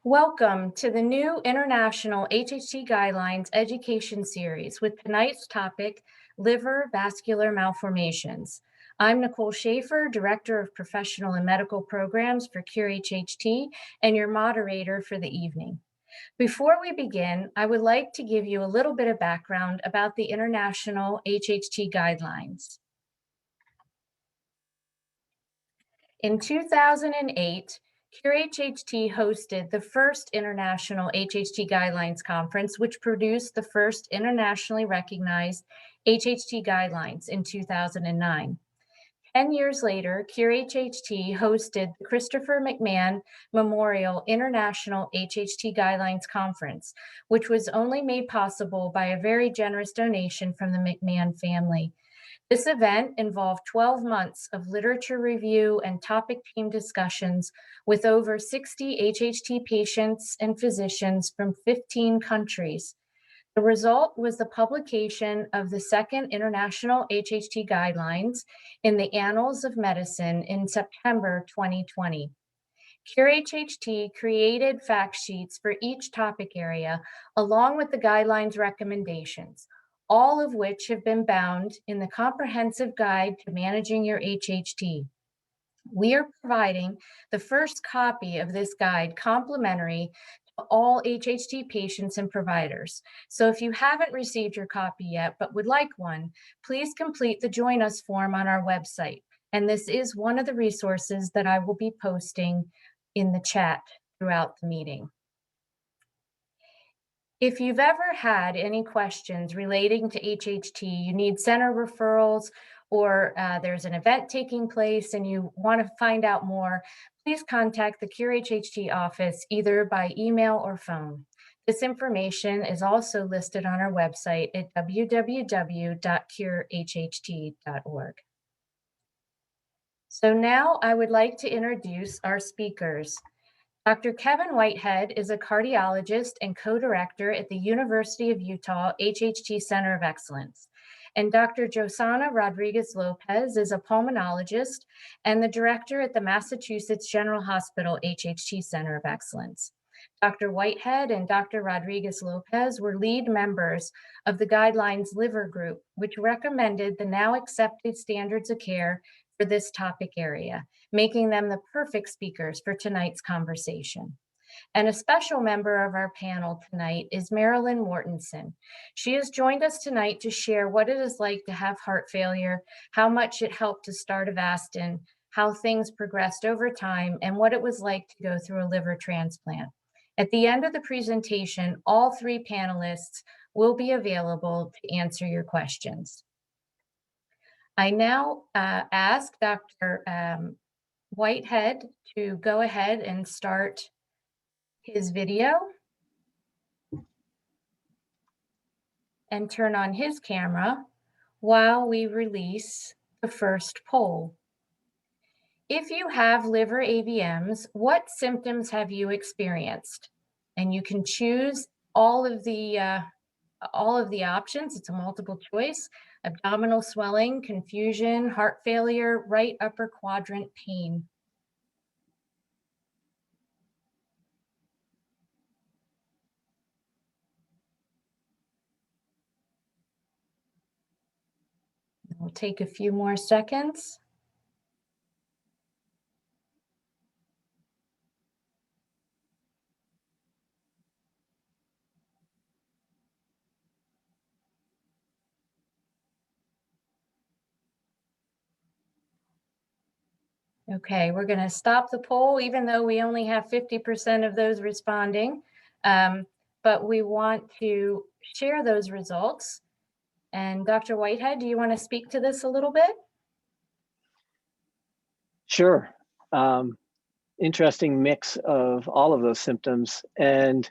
Welcome to the new International HHT Guidelines Education Series with tonight's topic, Liver Vascular Malformations. I'm Nicole Schaefer, Director of Professional and Medical Programs for Cure HHT and your moderator for the evening. Before we begin, I would like to give you a little bit of background about the International HHT Guidelines. In 2008, Cure HHT hosted the first International HHT Guidelines Conference, which produced the first internationally recognized HHT guidelines in 2009. 10 years later, Cure HHT hosted the Christopher McMahon Memorial International HHT Guidelines Conference, which was only made possible by a very generous donation from the McMahon family. This event involved 12 months of literature review and topic team discussions with over 60 HHT patients and physicians from 15 countries. The result was the publication of the second International HHT Guidelines in the Annals of Medicine in September 2020. Cure HHT created fact sheets for each topic area, along with the guidelines recommendations, all of which have been bound in the Comprehensive Guide to Managing Your HHT. We are providing the first copy of this guide complimentary to all HHT patients and providers. So if you haven't received your copy yet, but would like one, please complete the Join Us form on our website. And this is one of the resources that I will be posting in the chat throughout the meeting. If you've ever had any questions relating to HHT, you need center referrals, or there's an event taking place and you want to find out more, please contact the Cure HHT office either by email or phone. This information is also listed on our website at www.curehht.org. So now I would like to introduce our speakers. Dr. Kevin Whitehead is a cardiologist and co-director at the University of Utah HHT Center of Excellence. And Dr. Josanna Rodriguez-Lopez is a pulmonologist and the director at the Massachusetts General Hospital HHT Center of Excellence. Dr. Whitehead and Dr. Rodriguez-Lopez were lead members of the Guidelines Liver Group, which recommended the now accepted standards of care for this topic area, making them the perfect speakers for tonight's conversation. And a special member of our panel tonight is Marilyn Mortensen. She has joined us tonight to share what it is like to have heart failure, how much it helped to start Avastin, how things progressed over time, and what it was like to go through a liver transplant. At the end of the presentation, all three panelists will be available to answer your questions. I now ask Dr. Whitehead to go ahead and start his video and turn on his camera while we release the first poll. If you have liver AVMs, what symptoms have you experienced? And you can choose all of the options. It's a multiple choice: abdominal swelling, confusion, heart failure, right upper quadrant pain. We'll take a few more seconds. Okay, we're going to stop the poll, even though we only have 50% of those responding, but we want to share those results. And Dr. Whitehead, do you want to speak to this a little bit? Sure. Interesting mix of all of those symptoms. And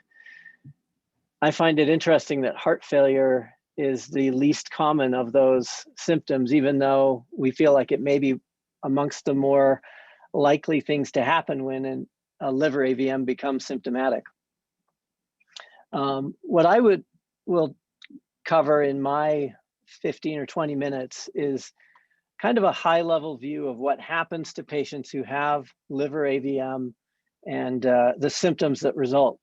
I find it interesting that heart failure is the least common of those symptoms, even though we feel like it may be amongst the more likely things to happen when a liver AVM becomes symptomatic. What I will cover in my 15 or 20 minutes is kind of a high level view of what happens to patients who have liver AVM and the symptoms that result.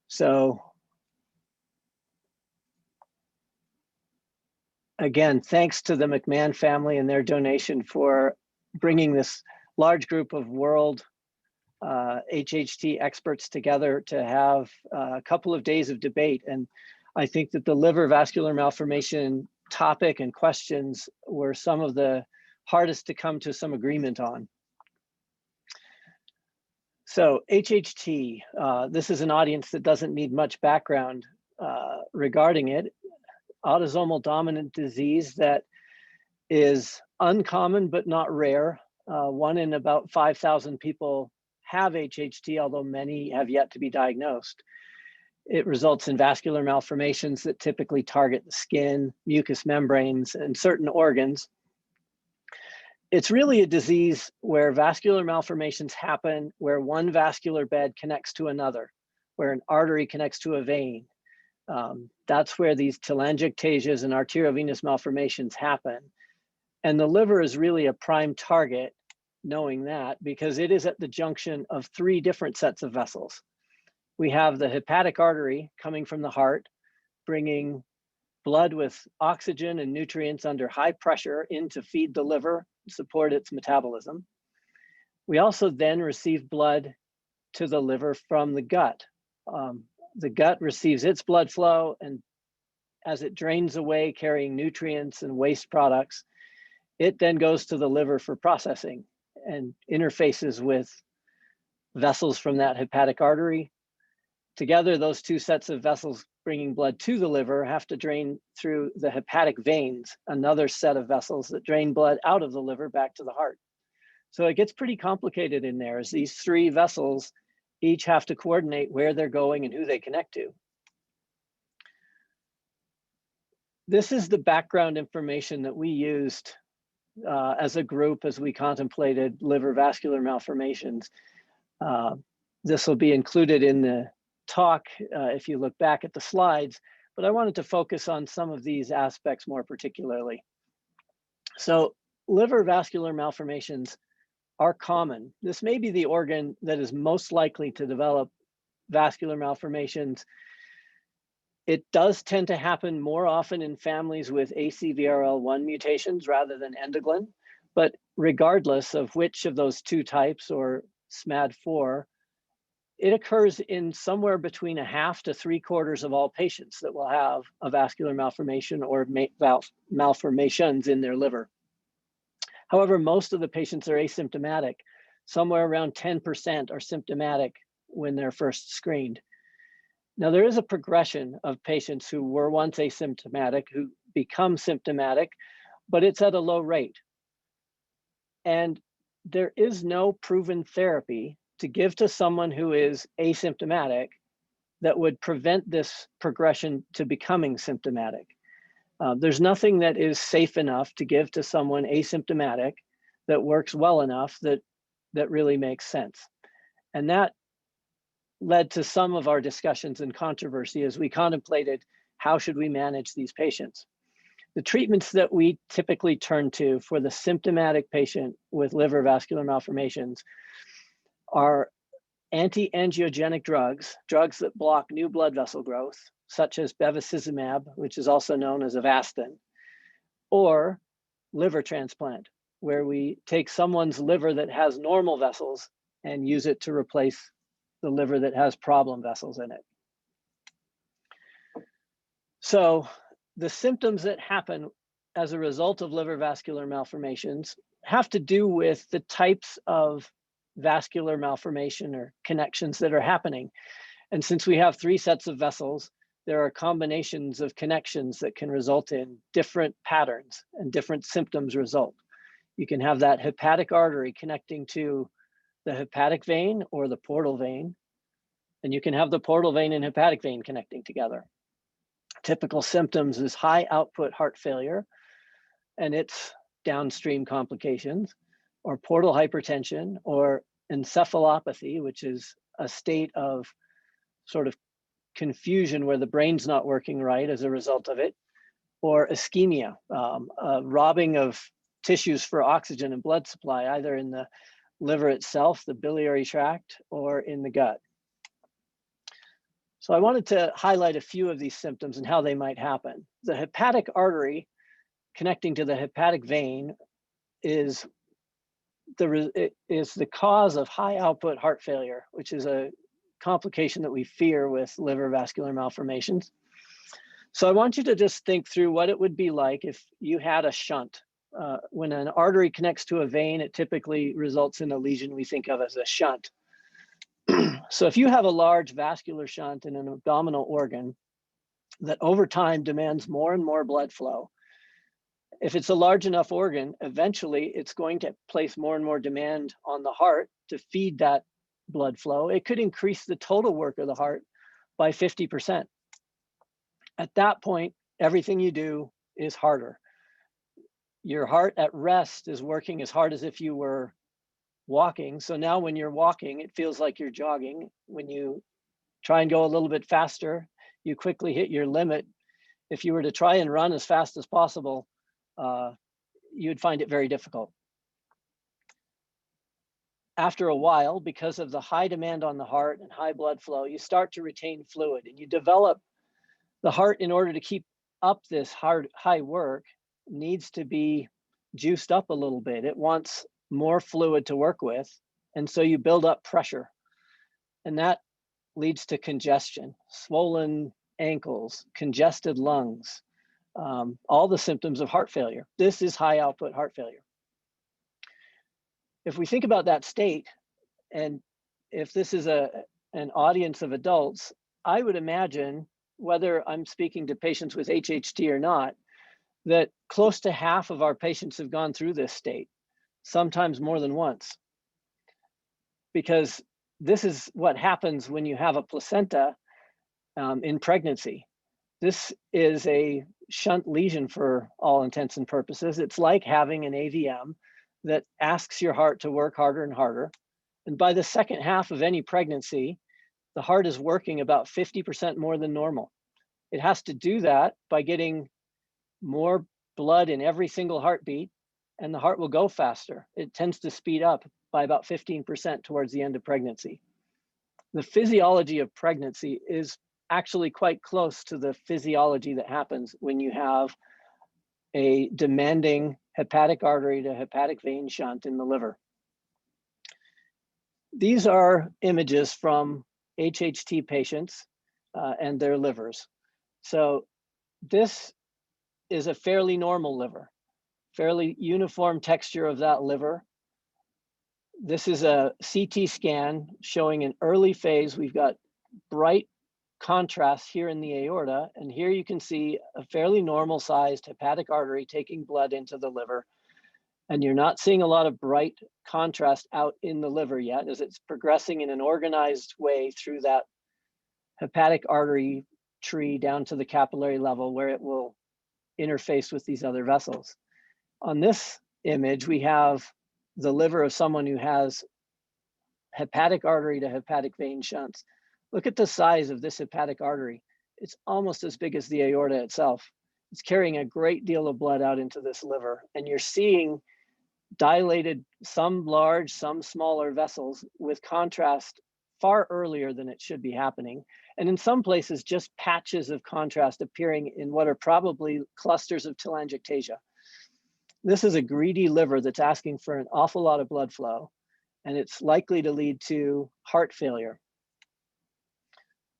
So again, thanks to the McMahon family and their donation for bringing this large group of world HHT experts together to have a couple of days of debate. And I think that the liver vascular malformation topic and questions were some of the hardest to come to some agreement on. So HHT, this is an audience that doesn't need much background regarding it. Autosomal dominant disease that is uncommon but not rare. 1 in about 5,000 people have HHT, although many have yet to be diagnosed. It results in vascular malformations that typically target the skin, mucous membranes, and certain organs. It's really a disease where vascular malformations happen where one vascular bed connects to another, where an artery connects to a vein. That's where these telangiectasias and arteriovenous malformations happen. And the liver is really a prime target, knowing that, because it is at the junction of 3 different sets of vessels. We have the hepatic artery coming from the heart, bringing blood with oxygen and nutrients under high pressure in to feed the liver, support its metabolism. We also then receive blood to the liver from the gut. The gut receives its blood flow, and as it drains away carrying nutrients and waste products, it then goes to the liver for processing and interfaces with vessels from that hepatic artery. Together, those 2 sets of vessels bringing blood to the liver have to drain through the hepatic veins, another set of vessels that drain blood out of the liver back to the heart. So it gets pretty complicated in there, as these 3 vessels each have to coordinate where they're going and who they connect to. This is the background information that we used as a group as we contemplated liver vascular malformations. This will be included in the talk if you look back at the slides, but I wanted to focus on some of these aspects more particularly. So liver vascular malformations are common. This may be the organ that is most likely to develop vascular malformations. It does tend to happen more often in families with ACVRL1 mutations rather than endoglin, but regardless of which of those 2 types or SMAD4, it occurs in somewhere between 1/2 to 3/4 of all patients that will have a vascular malformation or malformations in their liver. However, most of the patients are asymptomatic. Somewhere around 10% are symptomatic when they're first screened. Now, there is a progression of patients who were once asymptomatic who become symptomatic, but it's at a low rate. And there is no proven therapy to give to someone who is asymptomatic that would prevent this progression to becoming symptomatic. There's nothing that is safe enough to give to someone asymptomatic that works well enough that really makes sense. And that led to some of our discussions and controversy as we contemplated how should we manage these patients. The treatments that we typically turn to for the symptomatic patient with liver vascular malformations are anti-angiogenic drugs, drugs that block new blood vessel growth, such as bevacizumab, which is also known as Avastin, or liver transplant, where we take someone's liver that has normal vessels and use it to replace the liver that has problem vessels in it. So the symptoms that happen as a result of liver vascular malformations have to do with the types of vascular malformation or connections that are happening. And since we have 3 sets of vessels, there are combinations of connections that can result in different patterns and different symptoms result. You can have that hepatic artery connecting to the hepatic vein or the portal vein, and you can have the portal vein and hepatic vein connecting together. Typical symptoms is high output heart failure and its downstream complications, or portal hypertension, or encephalopathy, which is a state of sort of confusion where the brain's not working right as a result of it, or ischemia, robbing of tissues for oxygen and blood supply, either in the liver itself, the biliary tract, or in the gut. So I wanted to highlight a few of these symptoms and how they might happen. The hepatic artery connecting to the hepatic vein is the cause of high output heart failure, which is a complication that we fear with liver vascular malformations. So I want you to just think through what it would be like if you had a shunt. When an artery connects to a vein, it typically results in a lesion we think of as a shunt. So if you have a large vascular shunt in an abdominal organ that over time demands more and more blood flow, if it's a large enough organ, eventually it's going to place more and more demand on the heart to feed that blood flow. It could increase the total work of the heart by 50%. At that point, everything you do is harder. Your heart at rest is working as hard as if you were walking. So now when you're walking, it feels like you're jogging. When you try and go a little bit faster, you quickly hit your limit. If you were to try and run as fast as possible, you'd find it very difficult. After a while, because of the high demand on the heart and high blood flow, you start to retain fluid, and you develop the heart, in order to keep up this high work, needs to be juiced up a little bit. It wants more fluid to work with, and so you build up pressure, and that leads to congestion, swollen ankles, congested lungs, all the symptoms of heart failure. This is high output heart failure. If we think about that state, and if this is an audience of adults, I would imagine, whether I'm speaking to patients with HHT or not, that close to half of our patients have gone through this state, sometimes more than once. Because this is what happens when you have a placenta in pregnancy. This is a shunt lesion for all intents and purposes. It's like having an AVM that asks your heart to work harder and harder. And by the second half of any pregnancy, the heart is working about 50% more than normal. It has to do that by getting more blood in every single heartbeat, and the heart will go faster. It tends to speed up by about 15% towards the end of pregnancy. The physiology of pregnancy is actually quite close to the physiology that happens when you have a demanding hepatic artery to hepatic vein shunt in the liver. These are images from HHT patients and their livers. So this is a fairly normal liver, fairly uniform texture of that liver. This is a CT scan showing an early phase. We've got bright contrast here in the aorta, and here you can see a fairly normal sized hepatic artery taking blood into the liver. And you're not seeing a lot of bright contrast out in the liver yet, as it's progressing in an organized way through that hepatic artery tree down to the capillary level, where it will interface with these other vessels. On this image, we have the liver of someone who has hepatic artery to hepatic vein shunts. Look at the size of this hepatic artery. It's almost as big as the aorta itself. It's carrying a great deal of blood out into this liver, and you're seeing dilated, some large, some smaller vessels with contrast far earlier than it should be happening. And in some places, just patches of contrast appearing in what are probably clusters of telangiectasia. This is a greedy liver that's asking for an awful lot of blood flow, and it's likely to lead to heart failure.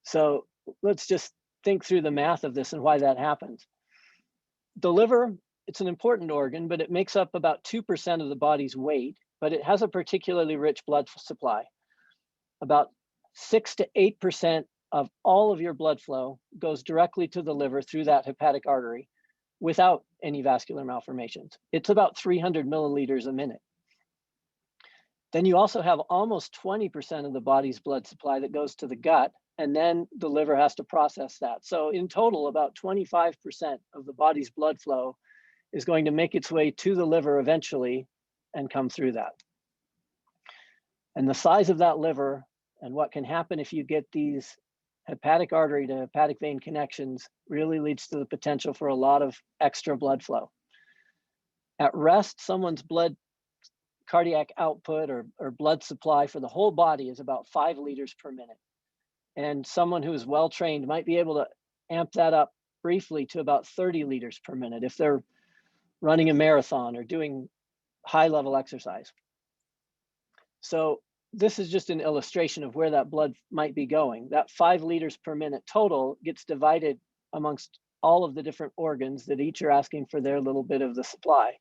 So let's just think through the math of this and why that happens. The liver, it's an important organ, but it makes up about 2% of the body's weight, but it has a particularly rich blood supply. About 6 to 8% of all of your blood flow goes directly to the liver through that hepatic artery without any vascular malformations. It's about 300 milliliters a minute. Then you also have almost 20% of the body's blood supply that goes to the gut, and then the liver has to process that. So in total, about 25% of the body's blood flow is going to make its way to the liver eventually and come through that. And the size of that liver and what can happen if you get these hepatic artery to hepatic vein connections really leads to the potential for a lot of extra blood flow. At rest, someone's blood cardiac output or blood supply for the whole body is about 5 liters per minute. And someone who is well trained might be able to amp that up briefly to about 30 liters per minute if they're running a marathon or doing high level exercise. So this is just an illustration of where that blood might be going. That 5 liters per minute total gets divided amongst all of the different organs that each are asking for their little bit of the supply.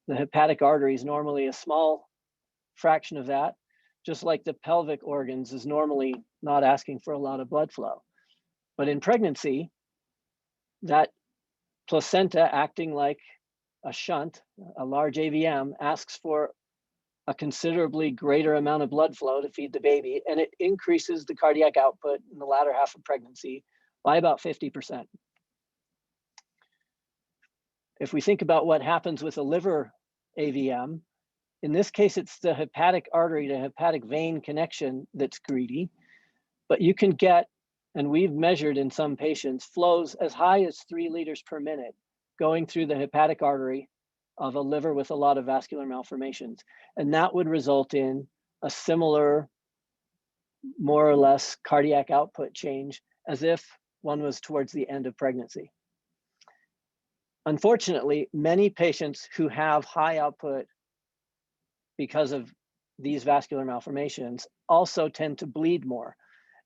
The hepatic artery is normally a small fraction of that, just like the pelvic organs is normally not asking for a lot of blood flow. But in pregnancy, that placenta acting like a shunt, a large AVM, asks for a considerably greater amount of blood flow to feed the baby, and it increases the cardiac output in the latter half of pregnancy by about 50%. If we think about what happens with a liver AVM, in this case, it's the hepatic artery to hepatic vein connection that's greedy, but you can get, and we've measured in some patients, flows as high as 3 liters per minute going through the hepatic artery of a liver with a lot of vascular malformations. And that would result in a similar, more or less cardiac output change as if one was towards the end of pregnancy. Unfortunately, many patients who have high output because of these vascular malformations also tend to bleed more.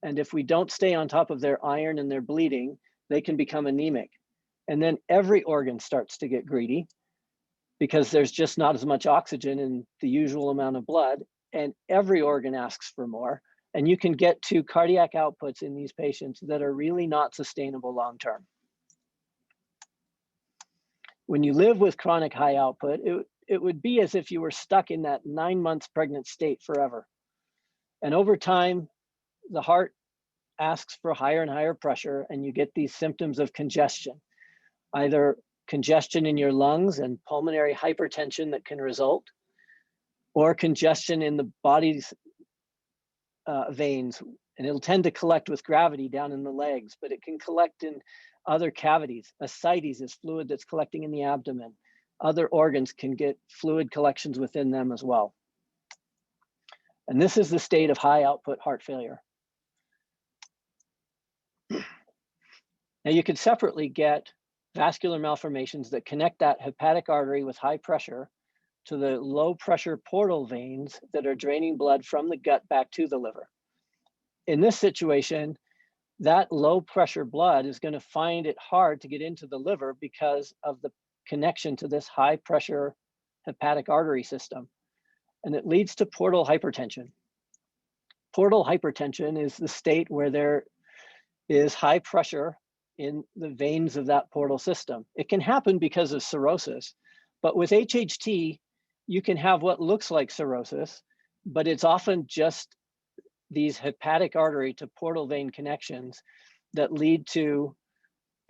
And if we don't stay on top of their iron and their bleeding, they can become anemic. And then every organ starts to get greedy because there's just not as much oxygen in the usual amount of blood, and every organ asks for more. And you can get to cardiac outputs in these patients that are really not sustainable long-term. When you live with chronic high output, it would be as if you were stuck in that 9 months pregnant state forever. And over time, the heart asks for higher and higher pressure, and you get these symptoms of congestion, either congestion in your lungs and pulmonary hypertension that can result, or congestion in the body's veins. And it'll tend to collect with gravity down in the legs, but it can collect in other cavities. Ascites is fluid that's collecting in the abdomen. Other organs can get fluid collections within them as well. And this is the state of high output heart failure. Now you could separately get vascular malformations that connect that hepatic artery with high pressure to the low pressure portal veins that are draining blood from the gut back to the liver. In this situation, that low pressure blood is going to find it hard to get into the liver because of the connection to this high pressure hepatic artery system. And it leads to portal hypertension. Portal hypertension is the state where there is high pressure in the veins of that portal system. It can happen because of cirrhosis, but with HHT, you can have what looks like cirrhosis, but it's often just these hepatic artery to portal vein connections that lead to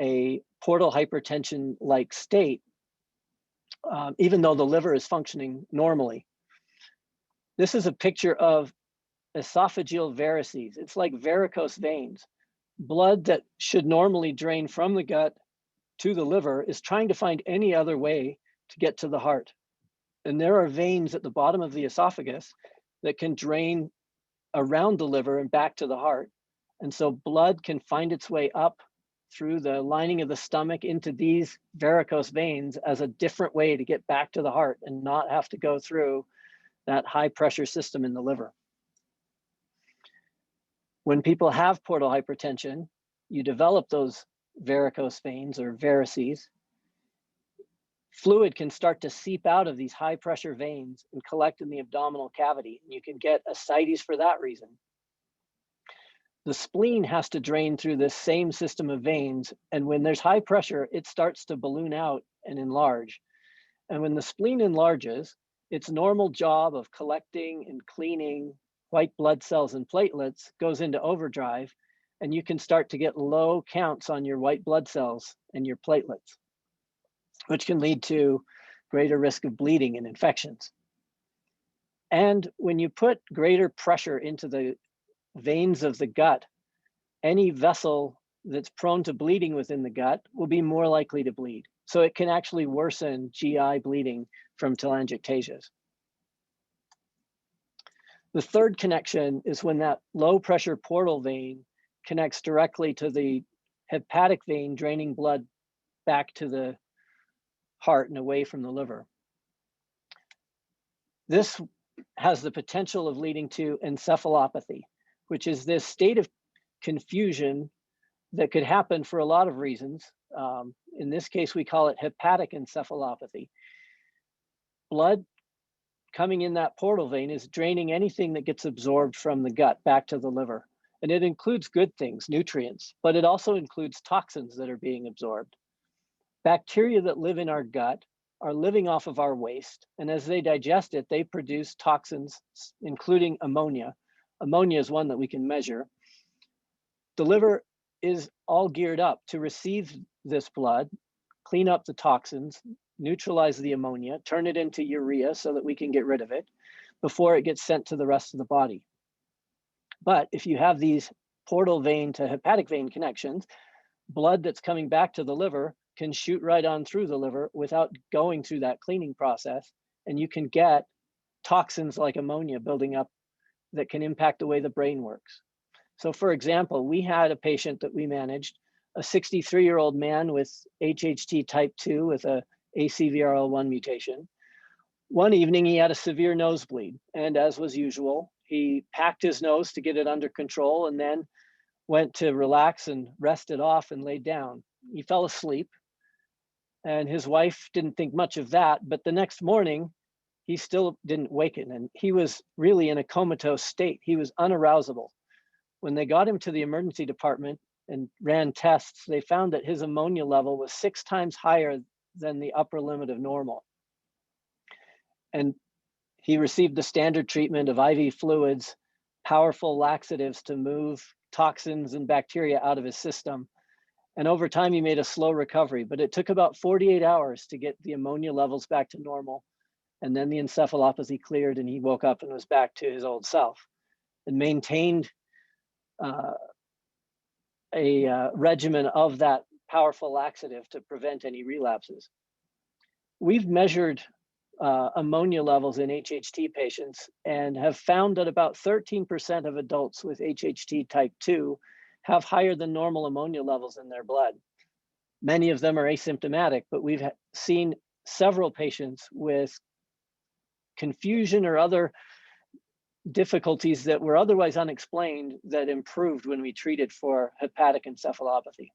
a portal hypertension-like state, even though the liver is functioning normally. This is a picture of esophageal varices. It's like varicose veins. Blood that should normally drain from the gut to the liver is trying to find any other way to get to the heart. And there are veins at the bottom of the esophagus that can drain around the liver and back to the heart. And so blood can find its way up through the lining of the stomach into these varicose veins as a different way to get back to the heart and not have to go through that high pressure system in the liver. When people have portal hypertension, you develop those varicose veins or varices. Fluid can start to seep out of these high pressure veins and collect in the abdominal cavity. And you can get ascites for that reason. The spleen has to drain through this same system of veins. And when there's high pressure, it starts to balloon out and enlarge. And when the spleen enlarges, its normal job of collecting and cleaning white blood cells and platelets goes into overdrive, and you can start to get low counts on your white blood cells and your platelets, which can lead to greater risk of bleeding and infections. And when you put greater pressure into the veins of the gut, any vessel that's prone to bleeding within the gut will be more likely to bleed. So it can actually worsen GI bleeding from telangiectasias. The third connection is when that low pressure portal vein connects directly to the hepatic vein, draining blood back to the heart and away from the liver. This has the potential of leading to encephalopathy, which is this state of confusion that could happen for a lot of reasons. In this case, we call it hepatic encephalopathy. Blood coming in that portal vein is draining anything that gets absorbed from the gut back to the liver. And it includes good things, nutrients, but it also includes toxins that are being absorbed. Bacteria that live in our gut are living off of our waste. And as they digest it, they produce toxins, including ammonia. Ammonia is one that we can measure. The liver is all geared up to receive this blood, clean up the toxins, neutralize the ammonia, turn it into urea so that we can get rid of it before it gets sent to the rest of the body. But if you have these portal vein to hepatic vein connections, blood that's coming back to the liver can shoot right on through the liver without going through that cleaning process. And you can get toxins like ammonia building up that can impact the way the brain works. So for example, we had a patient that we managed, a 63-year-old man with HHT type 2 with a ACVRL1 mutation. One evening he had a severe nosebleed, and as was usual, he packed his nose to get it under control and then went to relax and rest it off and laid down. He fell asleep, and his wife didn't think much of that, but the next morning he still didn't waken, and he was really in a comatose state. He was unarousable. When they got him to the emergency department and ran tests, they found that his ammonia level was 6 times higher than the upper limit of normal. And he received the standard treatment of IV fluids, powerful laxatives to move toxins and bacteria out of his system. And over time, he made a slow recovery, but it took about 48 hours to get the ammonia levels back to normal. And then the encephalopathy cleared and he woke up and was back to his old self and maintained a regimen of that powerful laxative to prevent any relapses. We've measured ammonia levels in HHT patients and have found that about 13% of adults with HHT type 2 have higher than normal ammonia levels in their blood. Many of them are asymptomatic, but we've seen several patients with confusion or other difficulties that were otherwise unexplained that improved when we treated for hepatic encephalopathy.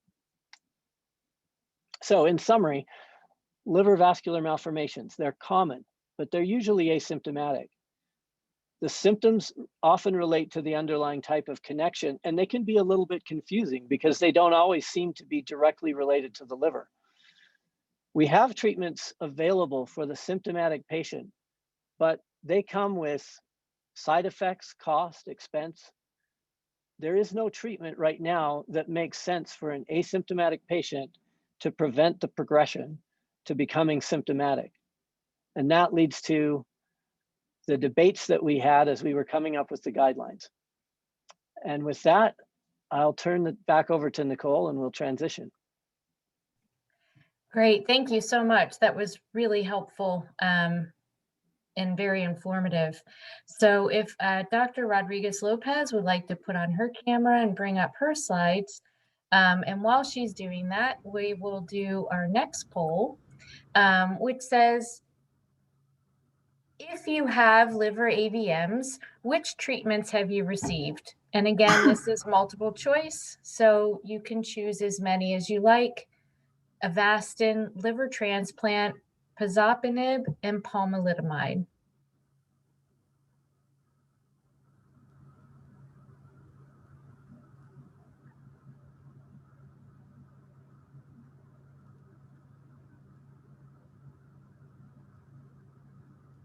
So in summary, liver vascular malformations, they're common, but they're usually asymptomatic. The symptoms often relate to the underlying type of connection, and they can be a little bit confusing because they don't always seem to be directly related to the liver. We have treatments available for the symptomatic patient, but they come with side effects, cost, expense. There is no treatment right now that makes sense for an asymptomatic patient to prevent the progression to becoming symptomatic. And that leads to the debates that we had as we were coming up with the guidelines. And with that, I'll turn it back over to Nicole and we'll transition. Great, thank you so much. That was really helpful and very informative. So if Dr. Rodriguez-Lopez would like to put on her camera and bring up her slides, and while she's doing that, we will do our next poll, which says, if you have liver AVMs, which treatments have you received? And again, this is multiple choice, so you can choose as many as you like. Avastin, liver transplant, pazopanib, and pomalidomide.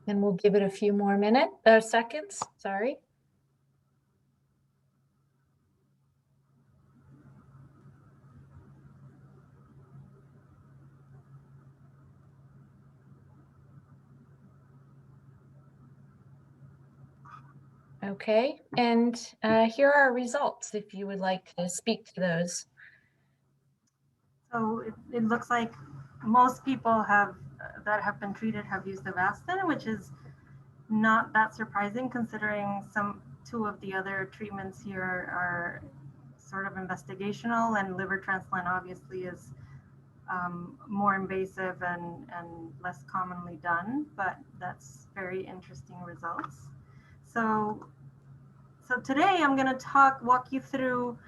And we'll give it a few more seconds, sorry. Okay, and here are our results if you would like to speak to those. So it looks like most people that have been treated have used Avastin, which is not that surprising considering two of the other treatments here are sort of investigational, and liver transplant obviously is more invasive and less commonly done, but that's very interesting results. So, so today I'm going to walk you through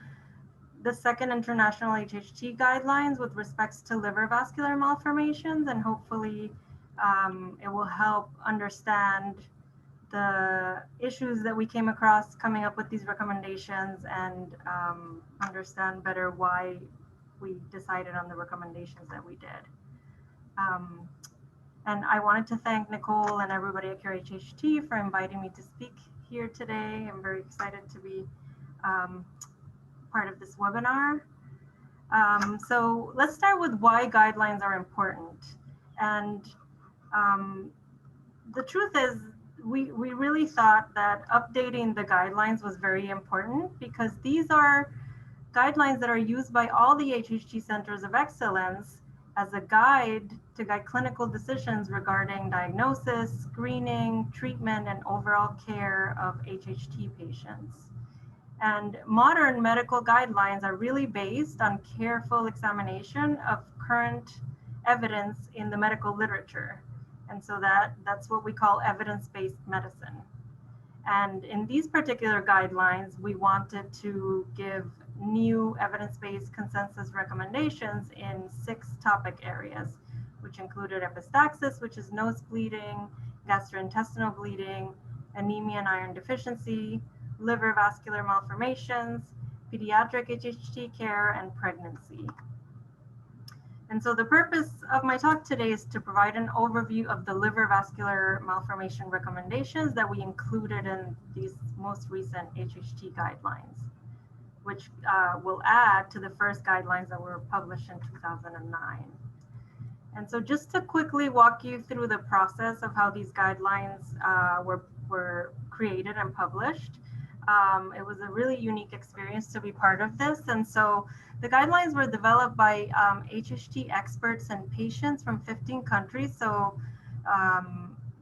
the second international HHT guidelines with respects to liver vascular malformations, and hopefully it will help understand the issues that we came across coming up with these recommendations, and understand better why we decided on the recommendations that we did. And I wanted to thank Nicole and everybody at HHT for inviting me to speak here today. I'm very excited to be part of this webinar. So let's start with why guidelines are important. And the truth is, we really thought that updating the guidelines was very important, because these are guidelines that are used by all the HHT centers of excellence as a guide to guide clinical decisions regarding diagnosis, screening, treatment, and overall care of HHT patients. And modern medical guidelines are really based on careful examination of current evidence in the medical literature. And so that's what we call evidence-based medicine. And in these particular guidelines, we wanted to give new evidence-based consensus recommendations in 6 topic areas, which included epistaxis, which is nose bleeding, gastrointestinal bleeding, anemia and iron deficiency, liver vascular malformations, pediatric HHT care, and pregnancy. And so the purpose of my talk today is to provide an overview of the liver vascular malformation recommendations that we included in these most recent HHT guidelines, which will add to the first guidelines that were published in 2009. And so just to quickly walk you through the process of how these guidelines were created and published. It was a really unique experience to be part of this. And so the guidelines were developed by HHT experts and patients from 15 countries. So,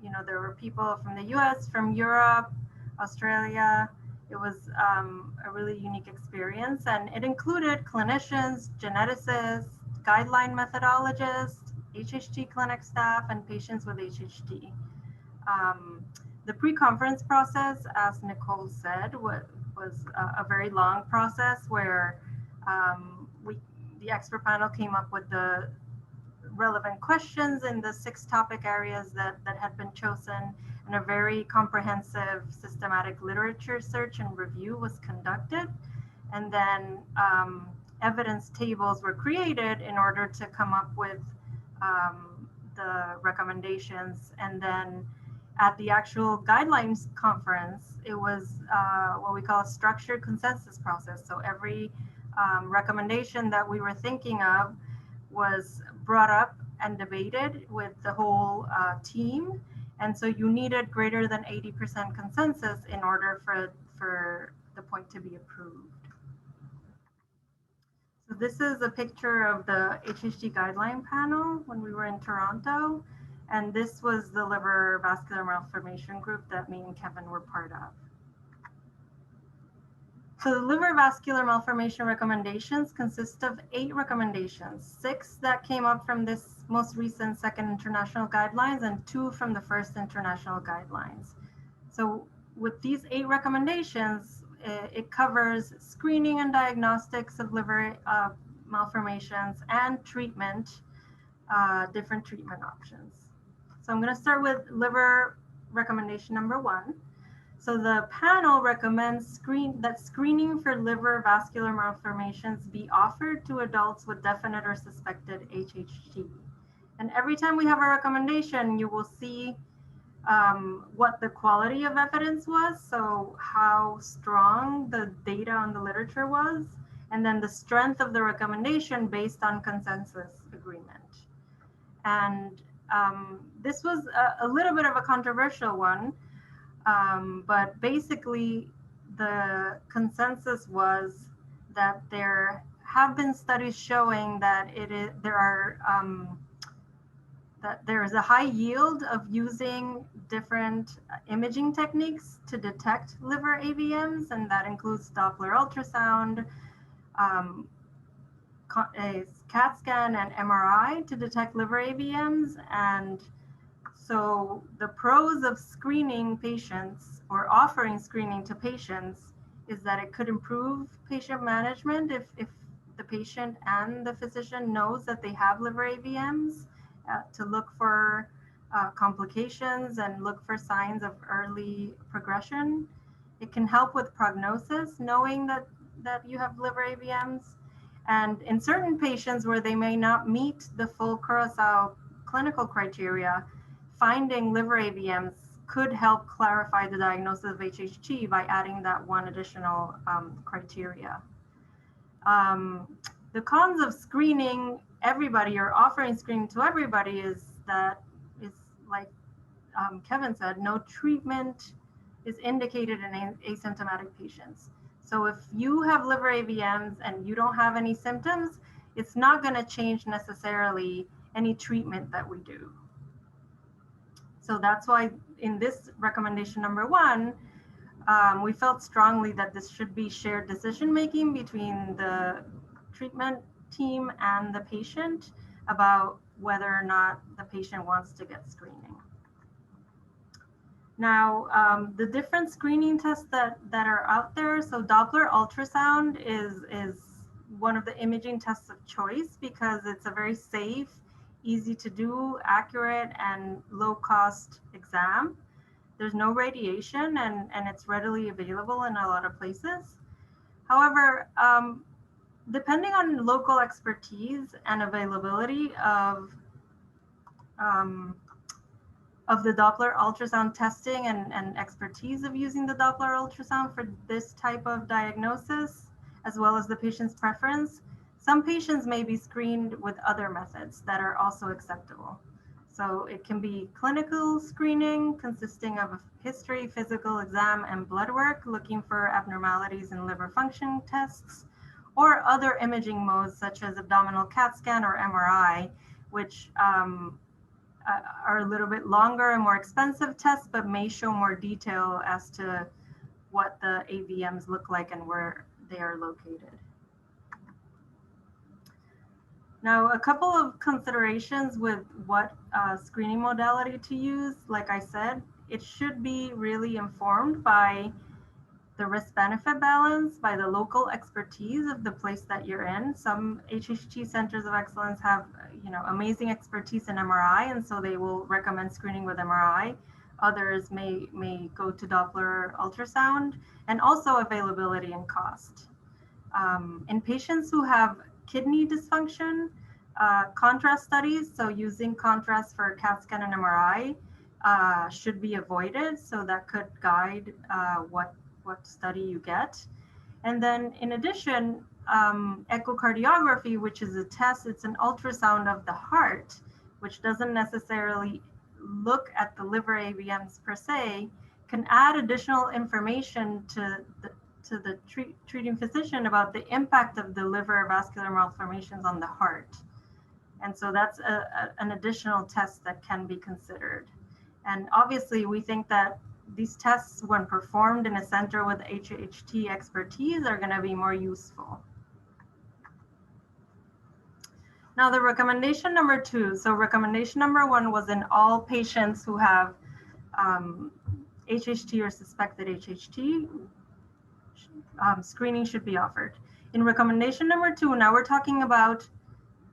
you know, there were people from the US, from Europe, Australia. It was a really unique experience, and it included clinicians, geneticists, guideline methodologists, HHT clinic staff, and patients with HHT. The pre-conference process, as Nicole said, was a very long process where the expert panel came up with the relevant questions in the 6 topic areas that had been chosen, and a very comprehensive systematic literature search and review was conducted. And then evidence tables were created in order to come up with the recommendations. And then at the actual guidelines conference, it was what we call a structured consensus process. So every recommendation that we were thinking of was brought up and debated with the whole team. And so you needed greater than 80% consensus in order for the point to be approved. So this is a picture of the HHT guideline panel when we were in Toronto. And this was the liver vascular malformation group that me and Kevin were part of. So the liver vascular malformation recommendations consist of 8 recommendations, 6 that came up from this most recent second international guidelines and 2 from the first international guidelines. So with these 8 recommendations, it covers screening and diagnostics of liver malformations and treatment, different treatment options. So I'm going to start with liver recommendation number 1. So the panel recommends that screening for liver vascular malformations be offered to adults with definite or suspected HHT. And every time we have a recommendation, you will see what the quality of evidence was, so how strong the data on the literature was, and then the strength of the recommendation based on consensus agreement. And this was a little bit of a controversial one. But basically, the consensus was that there have been studies showing that that there is a high yield of using different imaging techniques to detect liver AVMs, and that includes Doppler ultrasound, a CAT scan, and MRI to detect liver AVMs. And so the pros of screening patients or offering screening to patients is that it could improve patient management if the patient and the physician knows that they have liver AVMs, to look for complications and look for signs of early progression. It can help with prognosis, knowing that you have liver AVMs. And in certain patients where they may not meet the full Kurosawa clinical criteria, finding liver AVMs could help clarify the diagnosis of HHT by adding that one additional criteria. The cons of screening everybody or offering screening to everybody is that it's like Kevin said, no treatment is indicated in asymptomatic patients. So if you have liver AVMs and you don't have any symptoms, it's not going to change necessarily any treatment that we do. So that's why in this recommendation number 1, we felt strongly that this should be shared decision-making between the treatment team and the patient about whether or not the patient wants to get screening. Now, the different screening tests that are out there, so Doppler ultrasound is one of the imaging tests of choice because it's a very safe, easy to do, accurate, and low-cost exam. There's no radiation and it's readily available in a lot of places. However, depending on local expertise and availability of the Doppler ultrasound testing and expertise of using the Doppler ultrasound for this type of diagnosis, as well as the patient's preference, some patients may be screened with other methods that are also acceptable. So it can be clinical screening consisting of a history, physical exam, and blood work looking for abnormalities in liver function tests, or other imaging modes such as abdominal CAT scan or MRI, which are a little bit longer and more expensive tests, but may show more detail as to what the AVMs look like and where they are located. Now, a couple of considerations with what screening modality to use. Like I said, it should be really informed by the risk-benefit balance, by the local expertise of the place that you're in. Some HHT centers of excellence have, amazing expertise in MRI, and so they will recommend screening with MRI. Others may go to Doppler ultrasound, and also availability and cost. In patients who have kidney dysfunction, contrast studies, so using contrast for CAT scan and MRI, should be avoided. So that could guide what study you get. And then in addition, echocardiography, which is a test, it's an ultrasound of the heart, which doesn't necessarily look at the liver AVMs per se, can add additional information to the treating physician about the impact of the liver vascular malformations on the heart. And so that's an additional test that can be considered. And obviously, we think that these tests, when performed in a center with HHT expertise, are going to be more useful. Now, the recommendation number 2. So recommendation number 1 was in all patients who have HHT or suspected HHT, screening should be offered. In recommendation number 2, now we're talking about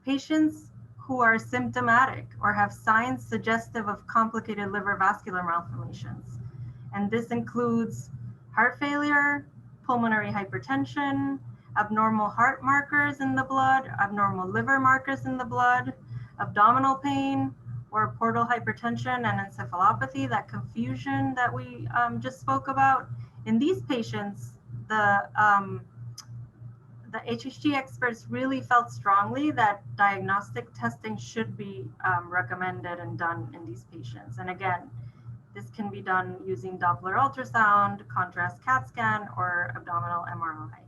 patients who are symptomatic or have signs suggestive of complicated liver vascular malformations. And this includes heart failure, pulmonary hypertension, abnormal heart markers in the blood, abnormal liver markers in the blood, abdominal pain, or portal hypertension and encephalopathy, that confusion that we just spoke about. In these patients, the HHT experts really felt strongly that diagnostic testing should be recommended and done in these patients. And again, this can be done using Doppler ultrasound, contrast CAT scan, or abdominal MRI.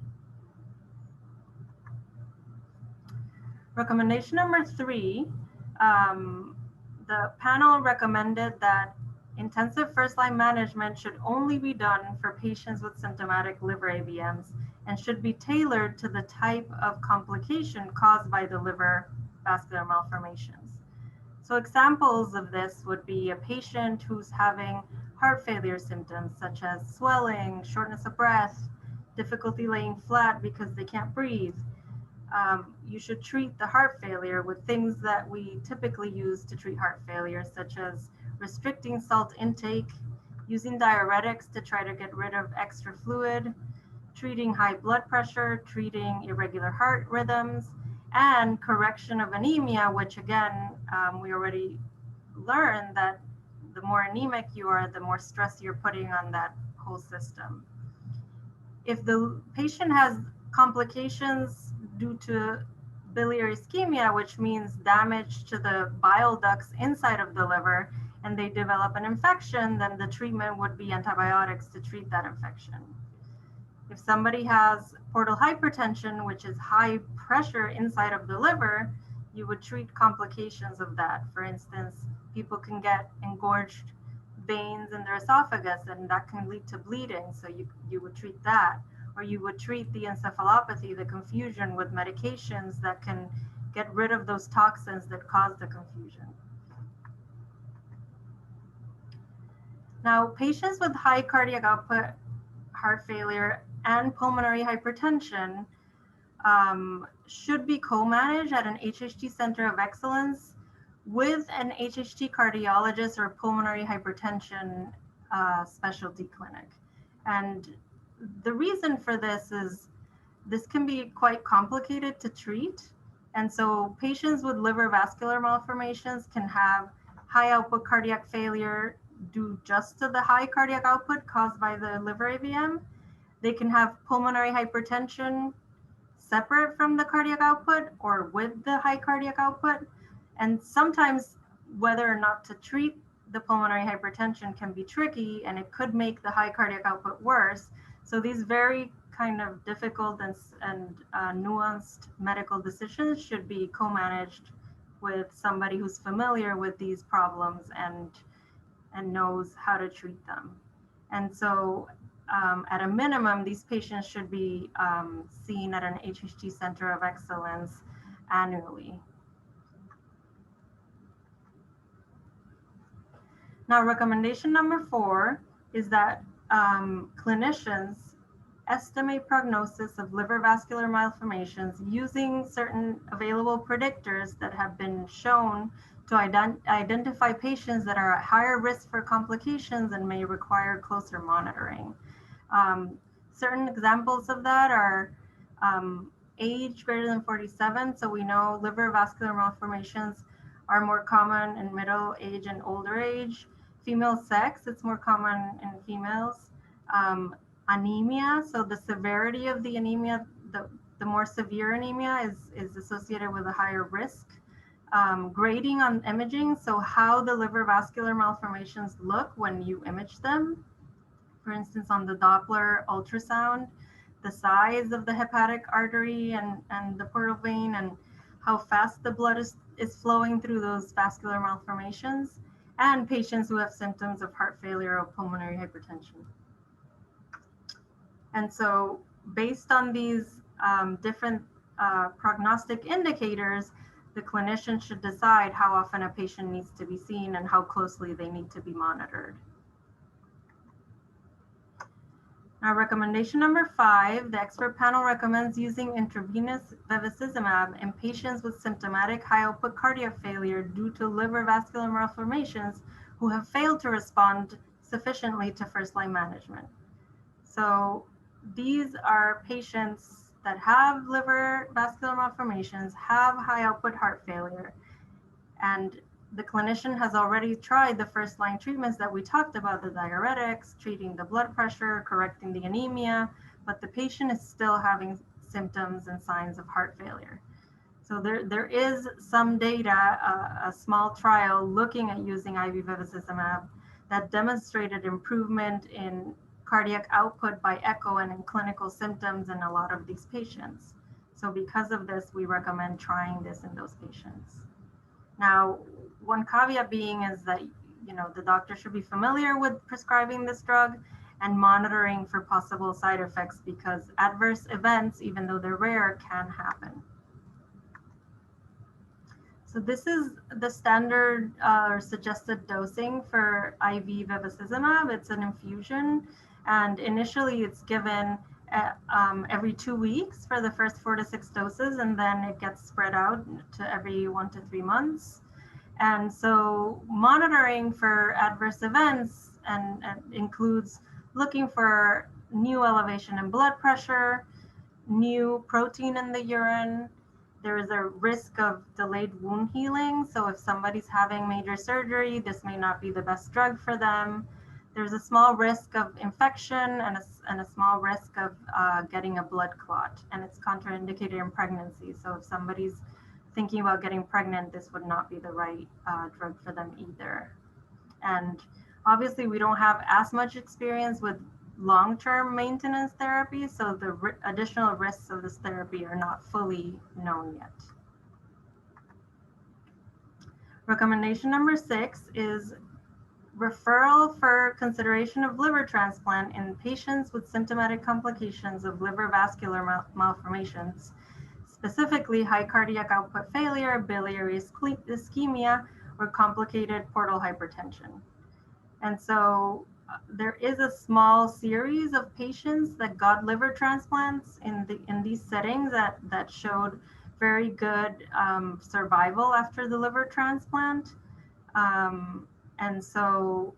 Recommendation number 3, the panel recommended that intensive first-line management should only be done for patients with symptomatic liver AVMs and should be tailored to the type of complication caused by the liver vascular malformations. So examples of this would be a patient who's having heart failure symptoms such as swelling, shortness of breath, difficulty laying flat because they can't breathe. You should treat the heart failure with things that we typically use to treat heart failure, such as restricting salt intake, using diuretics to try to get rid of extra fluid, treating high blood pressure, treating irregular heart rhythms, and correction of anemia, which again, we already learned that the more anemic you are, the more stress you're putting on that whole system. If the patient has complications due to biliary ischemia, which means damage to the bile ducts inside of the liver, and they develop an infection, then the treatment would be antibiotics to treat that infection. If somebody has portal hypertension, which is high pressure inside of the liver, you would treat complications of that. For instance, people can get engorged veins in their esophagus, and that can lead to bleeding. So you would treat that, or you would treat the encephalopathy, the confusion, with medications that can get rid of those toxins that cause the confusion. Now, patients with high cardiac output heart failure and pulmonary hypertension should be co-managed at an HHT center of excellence with an HHT cardiologist or pulmonary hypertension specialty clinic. And the reason for this is this can be quite complicated to treat. And so patients with liver vascular malformations can have high output cardiac failure due just to the high cardiac output caused by the liver AVM. They can have pulmonary hypertension separate from the cardiac output or with the high cardiac output. And sometimes whether or not to treat the pulmonary hypertension can be tricky, and it could make the high cardiac output worse. So these very kind of difficult and nuanced medical decisions should be co-managed with somebody who's familiar with these problems and knows how to treat them. And so at a minimum, these patients should be seen at an HHT center of excellence annually. Now, recommendation number 4 is that clinicians estimate prognosis of liver vascular malformations using certain available predictors that have been shown to identify patients that are at higher risk for complications and may require closer monitoring. Certain examples of that are age greater than 47. So we know liver vascular malformations are more common in middle age and older age. Female sex, it's more common in females. Anemia, so the severity of the anemia, the more severe anemia is associated with a higher risk. Grading on imaging, so how the liver vascular malformations look when you image them. For instance, on the Doppler ultrasound, the size of the hepatic artery and the portal vein, and how fast the blood is flowing through those vascular malformations, and patients who have symptoms of heart failure or pulmonary hypertension. And so based on these different prognostic indicators, the clinician should decide how often a patient needs to be seen and how closely they need to be monitored. Now, recommendation number 5, the expert panel recommends using intravenous bevacizumab in patients with symptomatic high output cardiac failure due to liver vascular malformations who have failed to respond sufficiently to first-line management. So these are patients that have liver vascular malformations, have high output heart failure, and the clinician has already tried the first line treatments that we talked about, the diuretics, treating the blood pressure, correcting the anemia, but the patient is still having symptoms and signs of heart failure. So there is some data, a small trial looking at using IV bevacizumab that demonstrated improvement in cardiac output by echo and in clinical symptoms in a lot of these patients. So because of this, we recommend trying this in those patients. Now, one caveat being is that, you know, the doctor should be familiar with prescribing this drug and monitoring for possible side effects, because adverse events, even though they're rare, can happen. So this is the standard or suggested dosing for IV bevacizumab. It's an infusion, and initially it's given every 2 weeks for the first 4 to 6 doses, and then it gets spread out to every 1 to 3 months. And so monitoring for adverse events and includes looking for new elevation in blood pressure, new protein in the urine. There is a risk of delayed wound healing. So if somebody's having major surgery, this may not be the best drug for them. There's a small risk of infection and a small risk of getting a blood clot, and it's contraindicated in pregnancy. So if somebody's thinking about getting pregnant, this would not be the right drug for them either. And obviously we don't have as much experience with long-term maintenance therapy, so the additional risks of this therapy are not fully known yet. Recommendation number 6 is referral for consideration of liver transplant in patients with symptomatic complications of liver vascular malformations, specifically high cardiac output failure, biliary ischemia, or complicated portal hypertension. And so there is a small series of patients that got liver transplants in these settings that showed very good survival after the liver transplant. And so,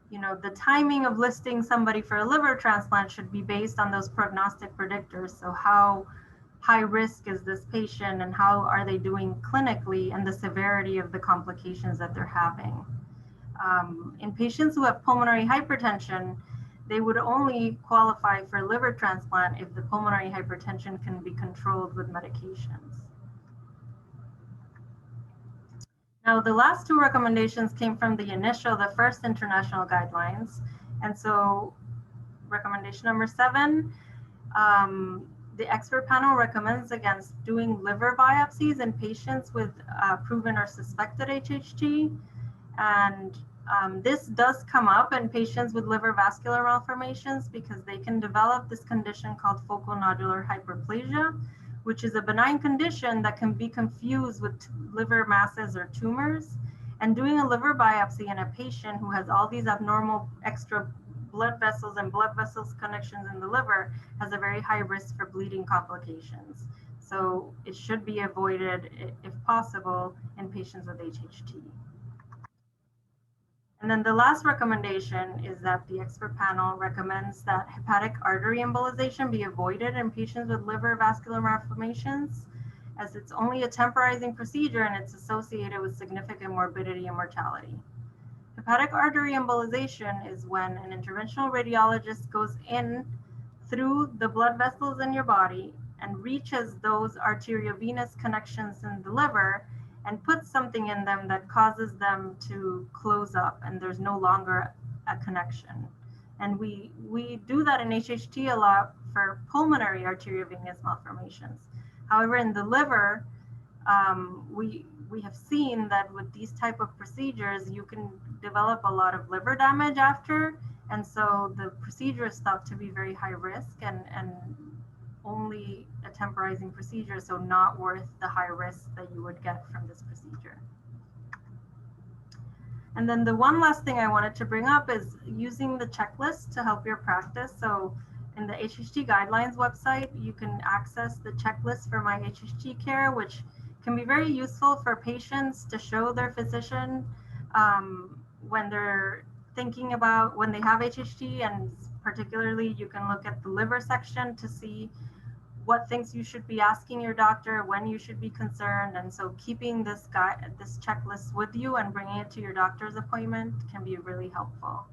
you know, the timing of listing somebody for a liver transplant should be based on those prognostic predictors. So how high risk is this patient, and how are they doing clinically, and the severity of the complications that they're having. In patients who have pulmonary hypertension, they would only qualify for liver transplant if the pulmonary hypertension can be controlled with medications. Now, the last 2 recommendations came from the first international guidelines. And so recommendation number 7, the expert panel recommends against doing liver biopsies in patients with proven or suspected HHT. And this does come up in patients with liver vascular malformations, because they can develop this condition called focal nodular hyperplasia, which is a benign condition that can be confused with liver masses or tumors. And doing a liver biopsy in a patient who has all these abnormal extra blood vessels and blood vessels connections in the liver has a very high risk for bleeding complications. So it should be avoided if possible in patients with HHT. And then the last recommendation is that the expert panel recommends that hepatic artery embolization be avoided in patients with liver vascular malformations, as it's only a temporizing procedure and it's associated with significant morbidity and mortality. Hepatic artery embolization is when an interventional radiologist goes in through the blood vessels in your body and reaches those arteriovenous connections in the liver and puts something in them that causes them to close up, and there's no longer a connection. And we do that in HHT a lot for pulmonary arteriovenous malformations. However, in the liver, we have seen that with these type of procedures, you can develop a lot of liver damage after, and so the procedure is thought to be very high risk and only a temporizing procedure, so not worth the high risk that you would get from this procedure. And then the one last thing I wanted to bring up is using the checklist to help your practice. So in the HHT guidelines website, you can access the checklist for My HHT Care, which can be very useful for patients to show their physician when they're thinking about when they have HHT, and particularly you can look at the liver section to see what things you should be asking your doctor, when you should be concerned. And so keeping this checklist with you and bringing it to your doctor's appointment can be really helpful.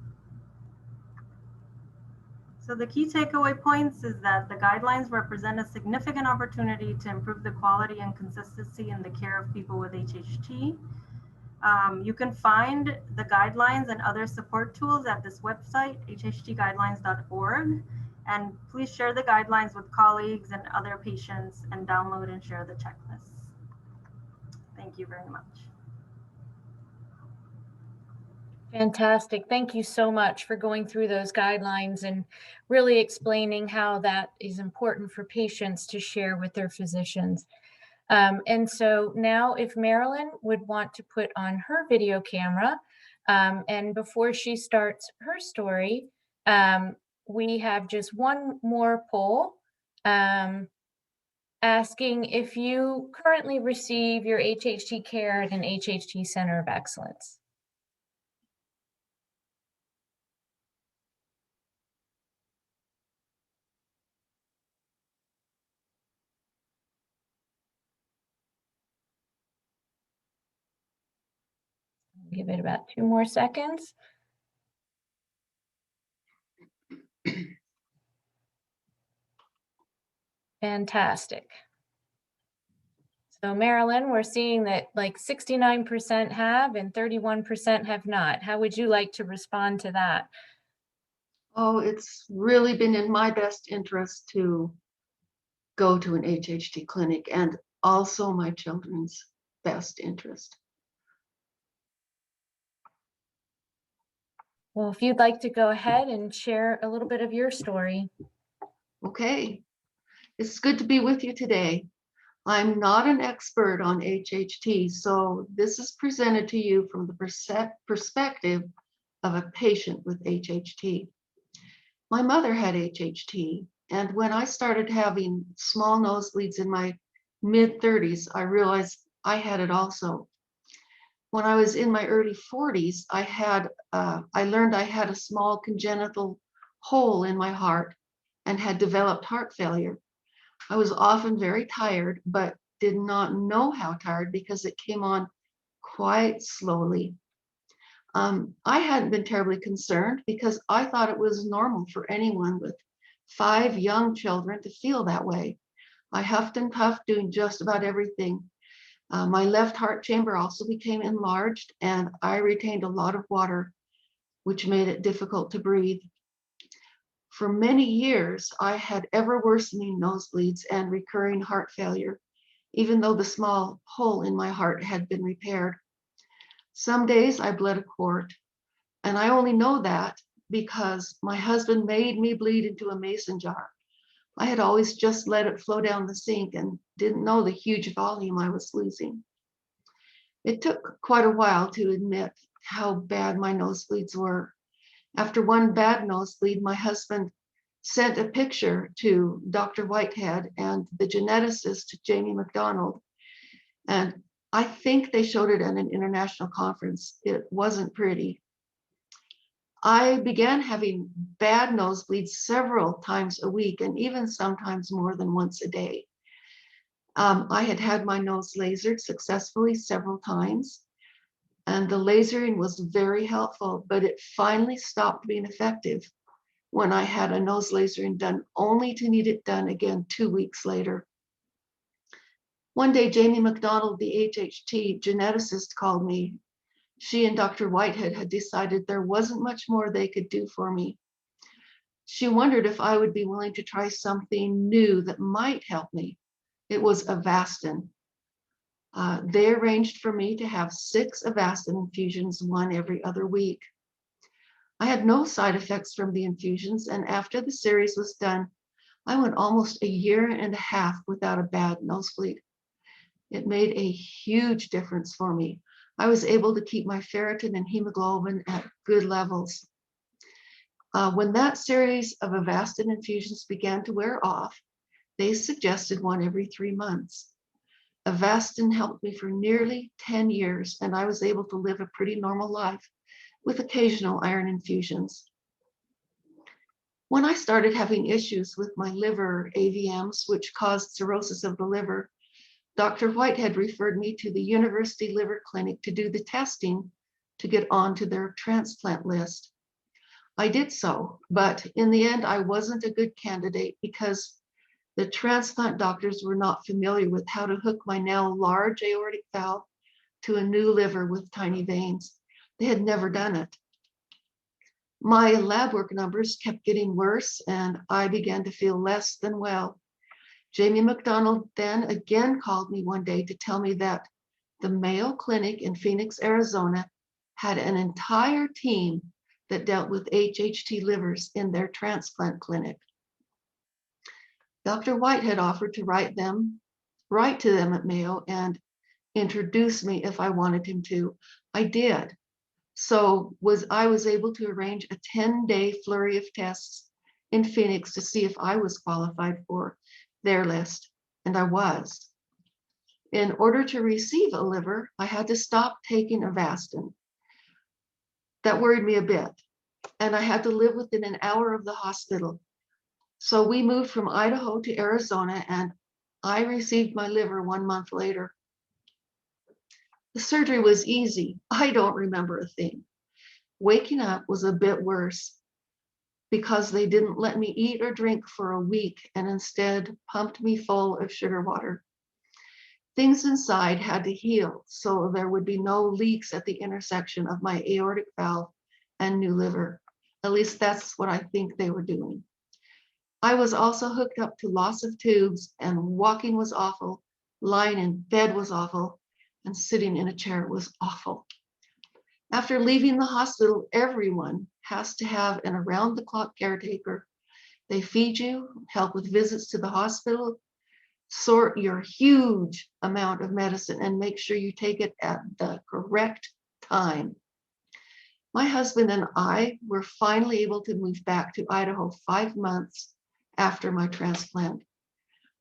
So the key takeaway points is that the guidelines represent a significant opportunity to improve the quality and consistency in the care of people with HHT. You can find the guidelines and other support tools at this website, hhtguidelines.org. And please share the guidelines with colleagues and other patients, and download and share the checklists. Thank you very much. Fantastic. Thank you so much for going through those guidelines and really explaining how that is important for patients to share with their physicians. And so now if Marilyn would want to put on her video camera, and before she starts her story, we have just one more poll asking if you currently receive your HHT care at an HHT Center of Excellence. Give it about 2 more seconds. Fantastic. So Marilyn, we're seeing that like 69% have and 31% have not. How would you like to respond to that? Oh, it's really been in my best interest to go to an HHT clinic and also my children's best interest. Well, if you'd like to go ahead and share a little bit of your story. Okay, it's good to be with you today. I'm not an expert on HHT, so this is presented to you from the perspective of a patient with HHT. My mother had HHT, and when I started having small nosebleeds in my mid-30s, I realized I had it also. When I was in my early 40s, I learned I had a small congenital hole in my heart and had developed heart failure. I was often very tired, but did not know how tired because it came on quite slowly. I hadn't been terribly concerned because I thought it was normal for anyone with 5 young children to feel that way. I huffed and puffed doing just about everything. My left heart chamber also became enlarged and I retained a lot of water, which made it difficult to breathe. For many years, I had ever worsening nosebleeds and recurring heart failure, even though the small hole in my heart had been repaired. Some days I bled a quart, and I only know that because my husband made me bleed into a mason jar. I had always just let it flow down the sink and didn't know the huge volume I was losing. It took quite a while to admit how bad my nosebleeds were. After one bad nosebleed, my husband sent a picture to Dr. Whitehead and the geneticist, Jamie McDonald. And I think they showed it at an international conference. It wasn't pretty. I began having bad nosebleeds several times a week and even sometimes more than once a day. I had had my nose lasered successfully several times, and the lasering was very helpful, but it finally stopped being effective when I had a nose lasering done, only to need it done again 2 weeks later. One day, Jamie McDonald, the HHT geneticist, called me. She and Dr. Whitehead had decided there wasn't much more they could do for me. She wondered if I would be willing to try something new that might help me. It was Avastin. They arranged for me to have 6 Avastin infusions, one every other week. I had no side effects from the infusions, and after the series was done, I went almost a year and a half without a bad nosebleed. It made a huge difference for me. I was able to keep my ferritin and hemoglobin at good levels. When that series of Avastin infusions began to wear off, they suggested one every 3 months. Avastin helped me for nearly 10 years, and I was able to live a pretty normal life with occasional iron infusions. When I started having issues with my liver AVMs, which caused cirrhosis of the liver, Dr. Whitehead referred me to the University Liver Clinic to do the testing to get onto their transplant list. I did so, but in the end, I wasn't a good candidate because the transplant doctors were not familiar with how to hook my now large aortic valve to a new liver with tiny veins. They had never done it. My lab work numbers kept getting worse, and I began to feel less than well. Jamie McDonald then again called me one day to tell me that the Mayo Clinic in Phoenix, Arizona, had an entire team that dealt with HHT livers in their transplant clinic. Dr. Whitehead offered to write to them at Mayo and introduce me if I wanted him to. I did. So I was able to arrange a 10-day flurry of tests in Phoenix to see if I was qualified for their list, and I was. In order to receive a liver, I had to stop taking Avastin. That worried me a bit, and I had to live within an hour of the hospital. So we moved from Idaho to Arizona, and I received my liver 1 month later. The surgery was easy. I don't remember a thing. Waking up was a bit worse because they didn't let me eat or drink for a week and instead pumped me full of sugar water. Things inside had to heal so there would be no leaks at the intersection of my aortic valve and new liver. At least that's what I think they were doing. I was also hooked up to lots of tubes, and walking was awful, lying in bed was awful, and sitting in a chair was awful. After leaving the hospital, everyone has to have an around-the-clock caretaker. They feed you, help with visits to the hospital, sort your huge amount of medicine, and make sure you take it at the correct time. My husband and I were finally able to move back to Idaho 5 months after my transplant.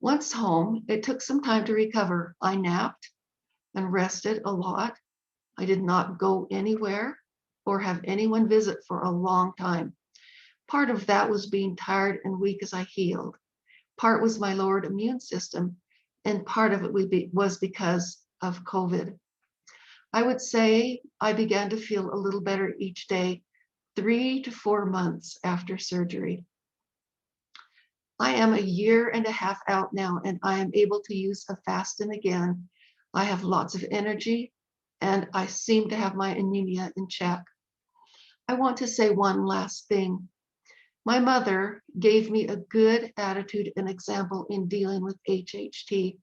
Once home, it took some time to recover. I napped and rested a lot. I did not go anywhere or have anyone visit for a long time. Part of that was being tired and weak as I healed. Part was my lowered immune system, and part of it was because of COVID. I would say I began to feel a little better each day, 3 to 4 months after surgery. I am a year and a half out now, and I am able to use Avastin again. I have lots of energy, and I seem to have my anemia in check. I want to say one last thing. My mother gave me a good attitude and example in dealing with HHT.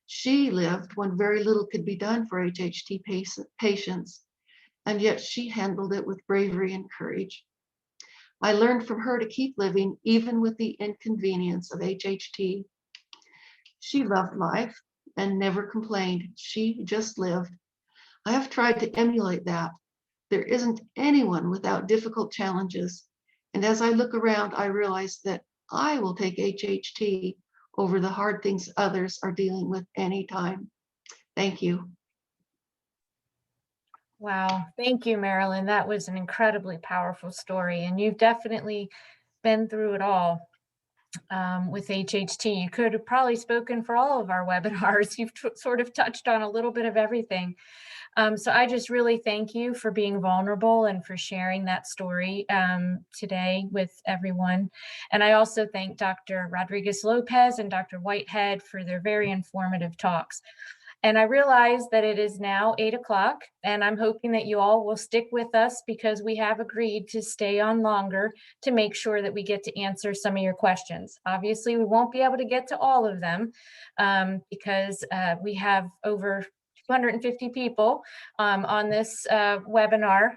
She lived when very little could be done for HHT patients, and yet she handled it with bravery and courage. I learned from her to keep living even with the inconvenience of HHT. She loved life and never complained. She just lived. I have tried to emulate that. There isn't anyone without difficult challenges. And as I look around, I realize that I will take HHT over the hard things others are dealing with anytime. Thank you. Wow. Thank you, Marilyn. That was an incredibly powerful story. And you've definitely been through it all with HHT. You could have probably spoken for all of our webinars. You've sort of touched on a little bit of everything. So I just really thank you for being vulnerable and for sharing that story today with everyone. And I also thank Dr. Rodriguez-Lopez and Dr. Whitehead for their very informative talks. And I realize that it is now 8 o'clock, and I'm hoping that you all will stick with us because we have agreed to stay on longer to make sure that we get to answer some of your questions. Obviously, we won't be able to get to all of them because we have over 250 people on this webinar,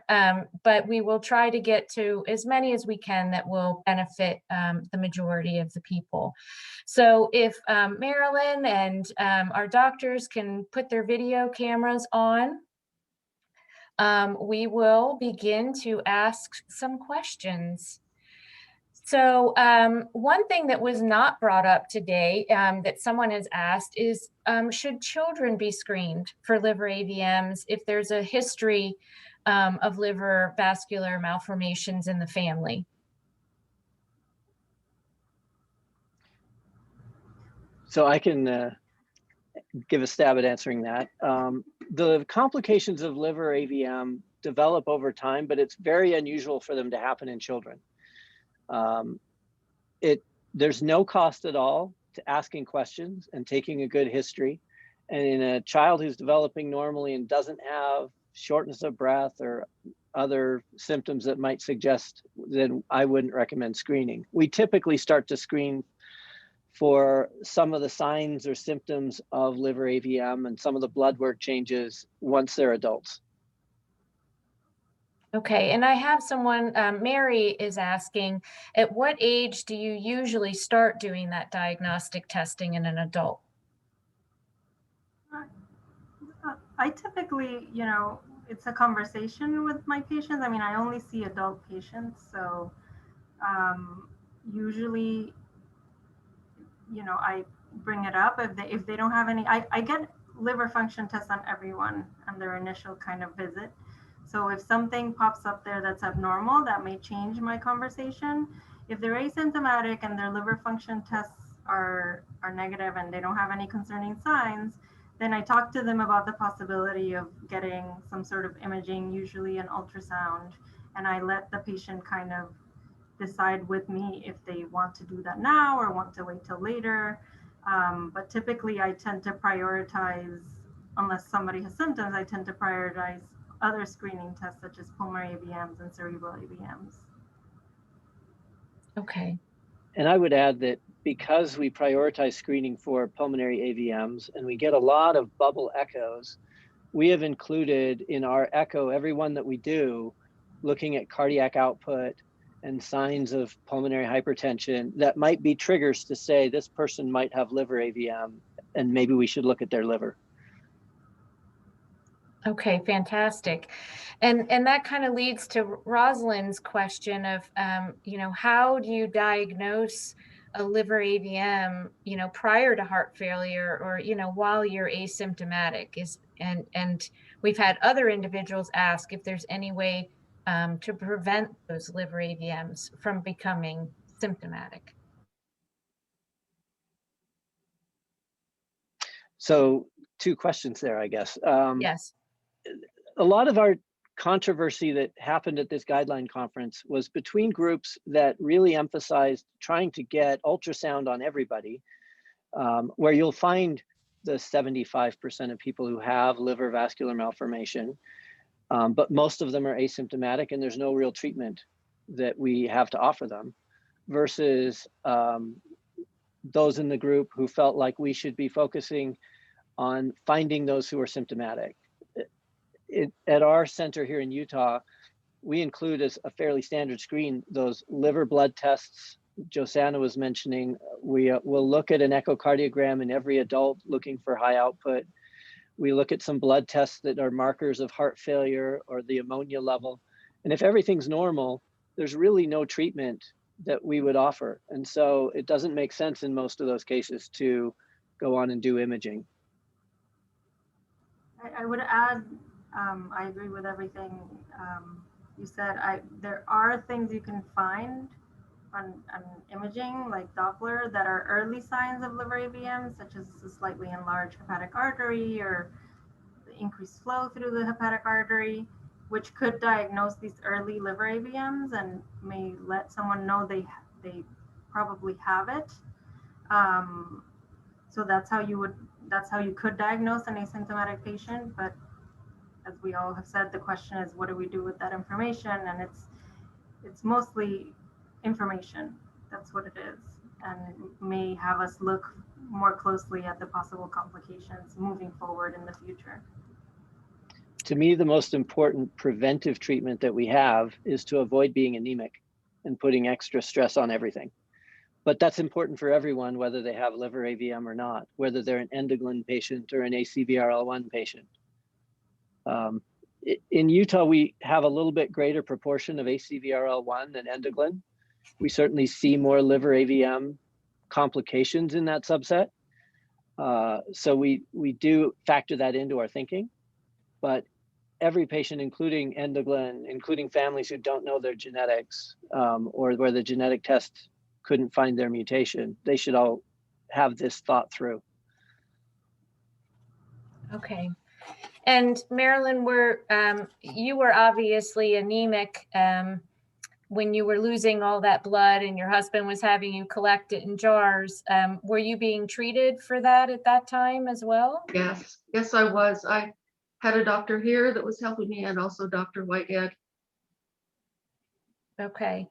but we will try to get to as many as we can that will benefit the majority of the people. So if Marilyn and our doctors can put their video cameras on, we will begin to ask some questions. So one thing that was not brought up today that someone has asked is, should children be screened for liver AVMs if there's a history of liver vascular malformations in the family? So I can give a stab at answering that. The complications of liver AVM develop over time, but it's very unusual for them to happen in children. There's no cost at all to asking questions and taking a good history. And in a child who's developing normally and doesn't have shortness of breath or other symptoms that might suggest, then I wouldn't recommend screening. We typically start to screen for some of the signs or symptoms of liver AVM and some of the blood work changes once they're adults. Okay, and I have someone, Mary is asking, at what age do you usually start doing that diagnostic testing in an adult? I typically, it's a conversation with my patients. I mean, I only see adult patients, so usually, I bring it up if they don't have any. I get liver function tests on everyone on their initial kind of visit. So if something pops up there that's abnormal, that may change my conversation. If they're asymptomatic and their liver function tests are negative and they don't have any concerning signs, then I talk to them about the possibility of getting some sort of imaging, usually an ultrasound, and I let the patient kind of decide with me if they want to do that now or want to wait till later. But typically I tend to prioritize, unless somebody has symptoms, I tend to prioritize other screening tests such as pulmonary AVMs and cerebral AVMs. Okay. And I would add that because we prioritize screening for pulmonary AVMs and we get a lot of bubble echoes, we have included in our echo, every one that we do, looking at cardiac output and signs of pulmonary hypertension that might be triggers to say this person might have liver AVM and maybe we should look at their liver. Okay, fantastic. And that kind of leads to Rosalind's question of, how do you diagnose a liver AVM, prior to heart failure or, while you're asymptomatic and we've had other individuals ask if there's any way to prevent those liver AVMs from becoming symptomatic. So 2 questions there, I guess. Yes. A lot of our controversy that happened at this guideline conference was between groups that really emphasized trying to get ultrasound on everybody, where you'll find the 75% of people who have liver vascular malformation, but most of them are asymptomatic and there's no real treatment that we have to offer them, versus those in the group who felt like we should be focusing on finding those who are symptomatic. At our center here in Utah, we include as a fairly standard screen those liver blood tests Josanna was mentioning. We will look at an echocardiogram in every adult looking for high output. We look at some blood tests that are markers of heart failure or the ammonia level. And if everything's normal, there's really no treatment that we would offer. And so it doesn't make sense in most of those cases to go on and do imaging. I would add, I agree with everything you said. There are things you can find on imaging like Doppler that are early signs of liver AVM, such as a slightly enlarged hepatic artery or the increased flow through the hepatic artery, which could diagnose these early liver AVMs and may let someone know they probably have it. So that's how you could diagnose an asymptomatic patient. But as we all have said, the question is, what do we do with that information? And it's mostly information. That's what it is. And it may have us look more closely at the possible complications moving forward in the future. To me, the most important preventive treatment that we have is to avoid being anemic and putting extra stress on everything. But that's important for everyone, whether they have liver AVM or not, whether they're an endoglin patient or an ACVRL1 patient. In Utah, we have a little bit greater proportion of ACVRL1 than endoglin. We certainly see more liver AVM complications in that subset. So we do factor that into our thinking, but every patient, including endoglin, including families who don't know their genetics or where the genetic test couldn't find their mutation, they should all have this thought through. Okay. And Marilyn, you were obviously anemic when you were losing all that blood and your husband was having you collect it in jars. Were you being treated for that at that time as well? Yes, I was. I had a doctor here that was helping me and also Dr. Whitehead. Okay.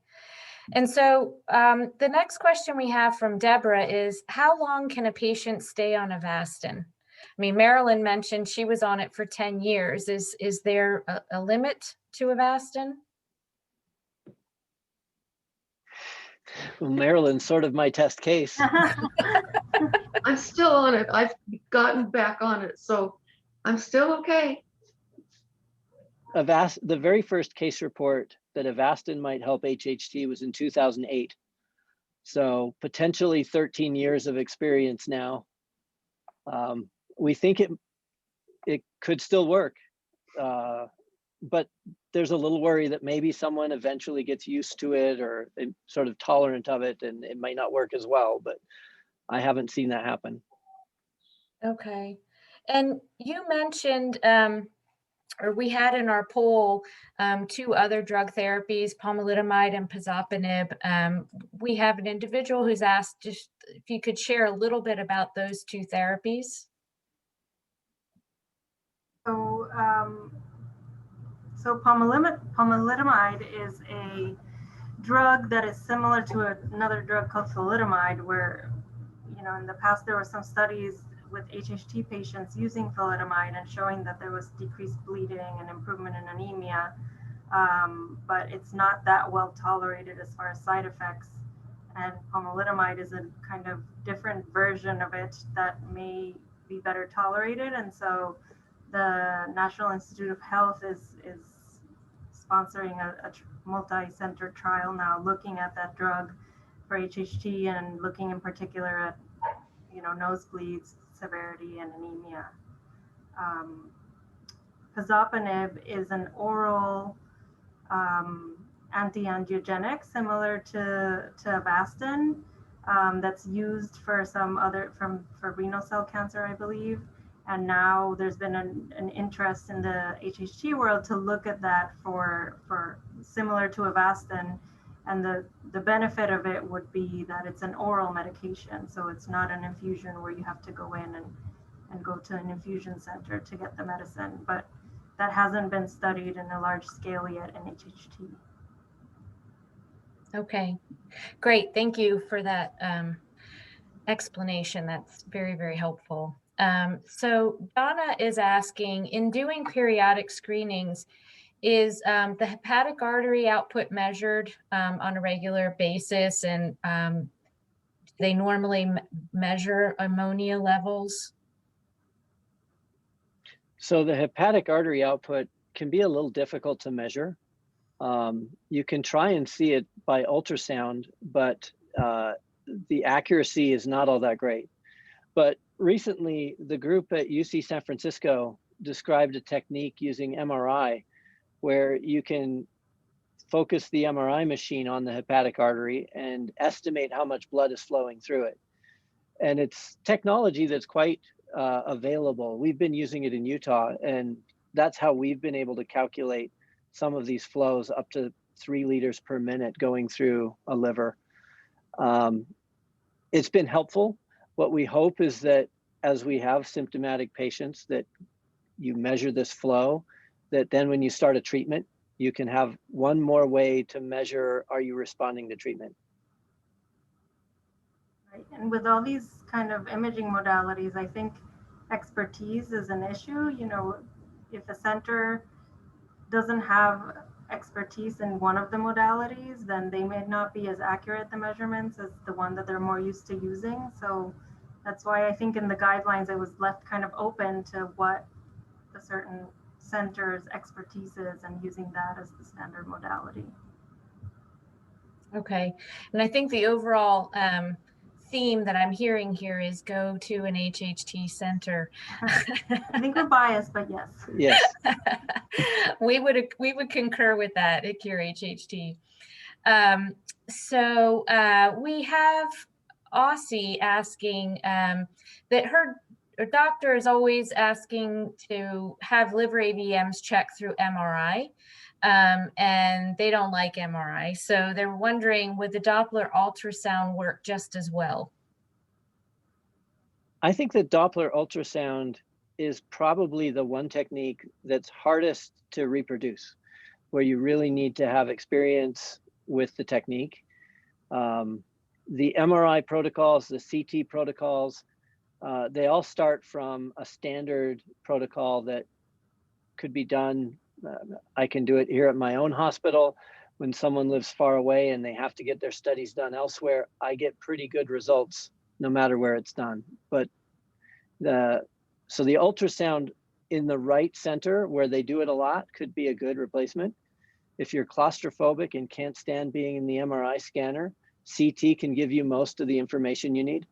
And so the next question we have from Deborah is, how long can a patient stay on Avastin? I mean, Marilyn mentioned she was on it for 10 years. Is there a limit to Avastin? Well, Marilyn's sort of my test case. I'm still on it. I've gotten back on it, so I'm still okay. The very first case report that Avastin might help HHT was in 2008. So potentially 13 years of experience now. We think it could still work, but there's a little worry that maybe someone eventually gets used to it or sort of tolerant of it, and it might not work as well, but I haven't seen that happen. Okay. And you mentioned, or we had in our poll, 2 other drug therapies, pomalidomide and pazopanib. We have an individual who's asked just if you could share a little bit about those 2 therapies. So pomalidomide is a drug that is similar to another drug called thalidomide, where, you know, in the past there were some studies with HHT patients using thalidomide and showing that there was decreased bleeding and improvement in anemia, but it's not that well tolerated as far as side effects. And pomalidomide is a kind of different version of it that may be better tolerated. And so the National Institute of Health is sponsoring a multi-center trial now looking at that drug for HHT and looking in particular at, you know, nosebleeds, severity, and anemia. Pazopanib is an oral anti-angiogenic similar to Avastin, that's used for for renal cell cancer, I believe. And now there's been an interest in the HHT world to look at that for similar to Avastin. And the benefit of it would be that it's an oral medication. So it's not an infusion where you have to go in and go to an infusion center to get the medicine. But that hasn't been studied in a large scale yet in HHT. Okay, great. Thank you for that explanation. That's very, very helpful. So Donna is asking, in doing periodic screenings, is the hepatic artery output measured on a regular basis, and they normally measure ammonia levels? So the hepatic artery output can be a little difficult to measure. You can try and see it by ultrasound, but the accuracy is not all that great. But recently, the group at UC San Francisco described a technique using MRI where you can focus the MRI machine on the hepatic artery and estimate how much blood is flowing through it. And it's technology that's quite available. We've been using it in Utah, and that's how we've been able to calculate some of these flows up to 3 liters per minute going through a liver. It's been helpful. What we hope is that as we have symptomatic patients, that you measure this flow, that then when you start a treatment, you can have one more way to measure, are you responding to treatment? Right. And with all these kind of imaging modalities, I think expertise is an issue. You know, if a center doesn't have expertise in one of the modalities, then they may not be as accurate the measurements as the one that they're more used to using. So that's why I think in the guidelines it was left kind of open to what the certain center's expertise is and using that as the standard modality. Okay, and I think the overall theme that I'm hearing here is go to an HHT center. I think we're biased, but yes. Yes. we would concur with that at Cure HHT. So we have Aussie asking that her doctor is always asking to have liver VMs checked through MRI. And they don't like MRI. So they're wondering, would the Doppler ultrasound work just as well? I think that Doppler ultrasound is probably the one technique that's hardest to reproduce, where you really need to have experience with the technique. The MRI protocols, the CT protocols, they all start from a standard protocol that could be done I can do it here at my own hospital. When someone lives far away and they have to get their studies done elsewhere, I get pretty good results no matter where it's done. But so the ultrasound in the right center where they do it a lot could be a good replacement. If you're claustrophobic and can't stand being in the MRI scanner, CT can give you most of the information you need.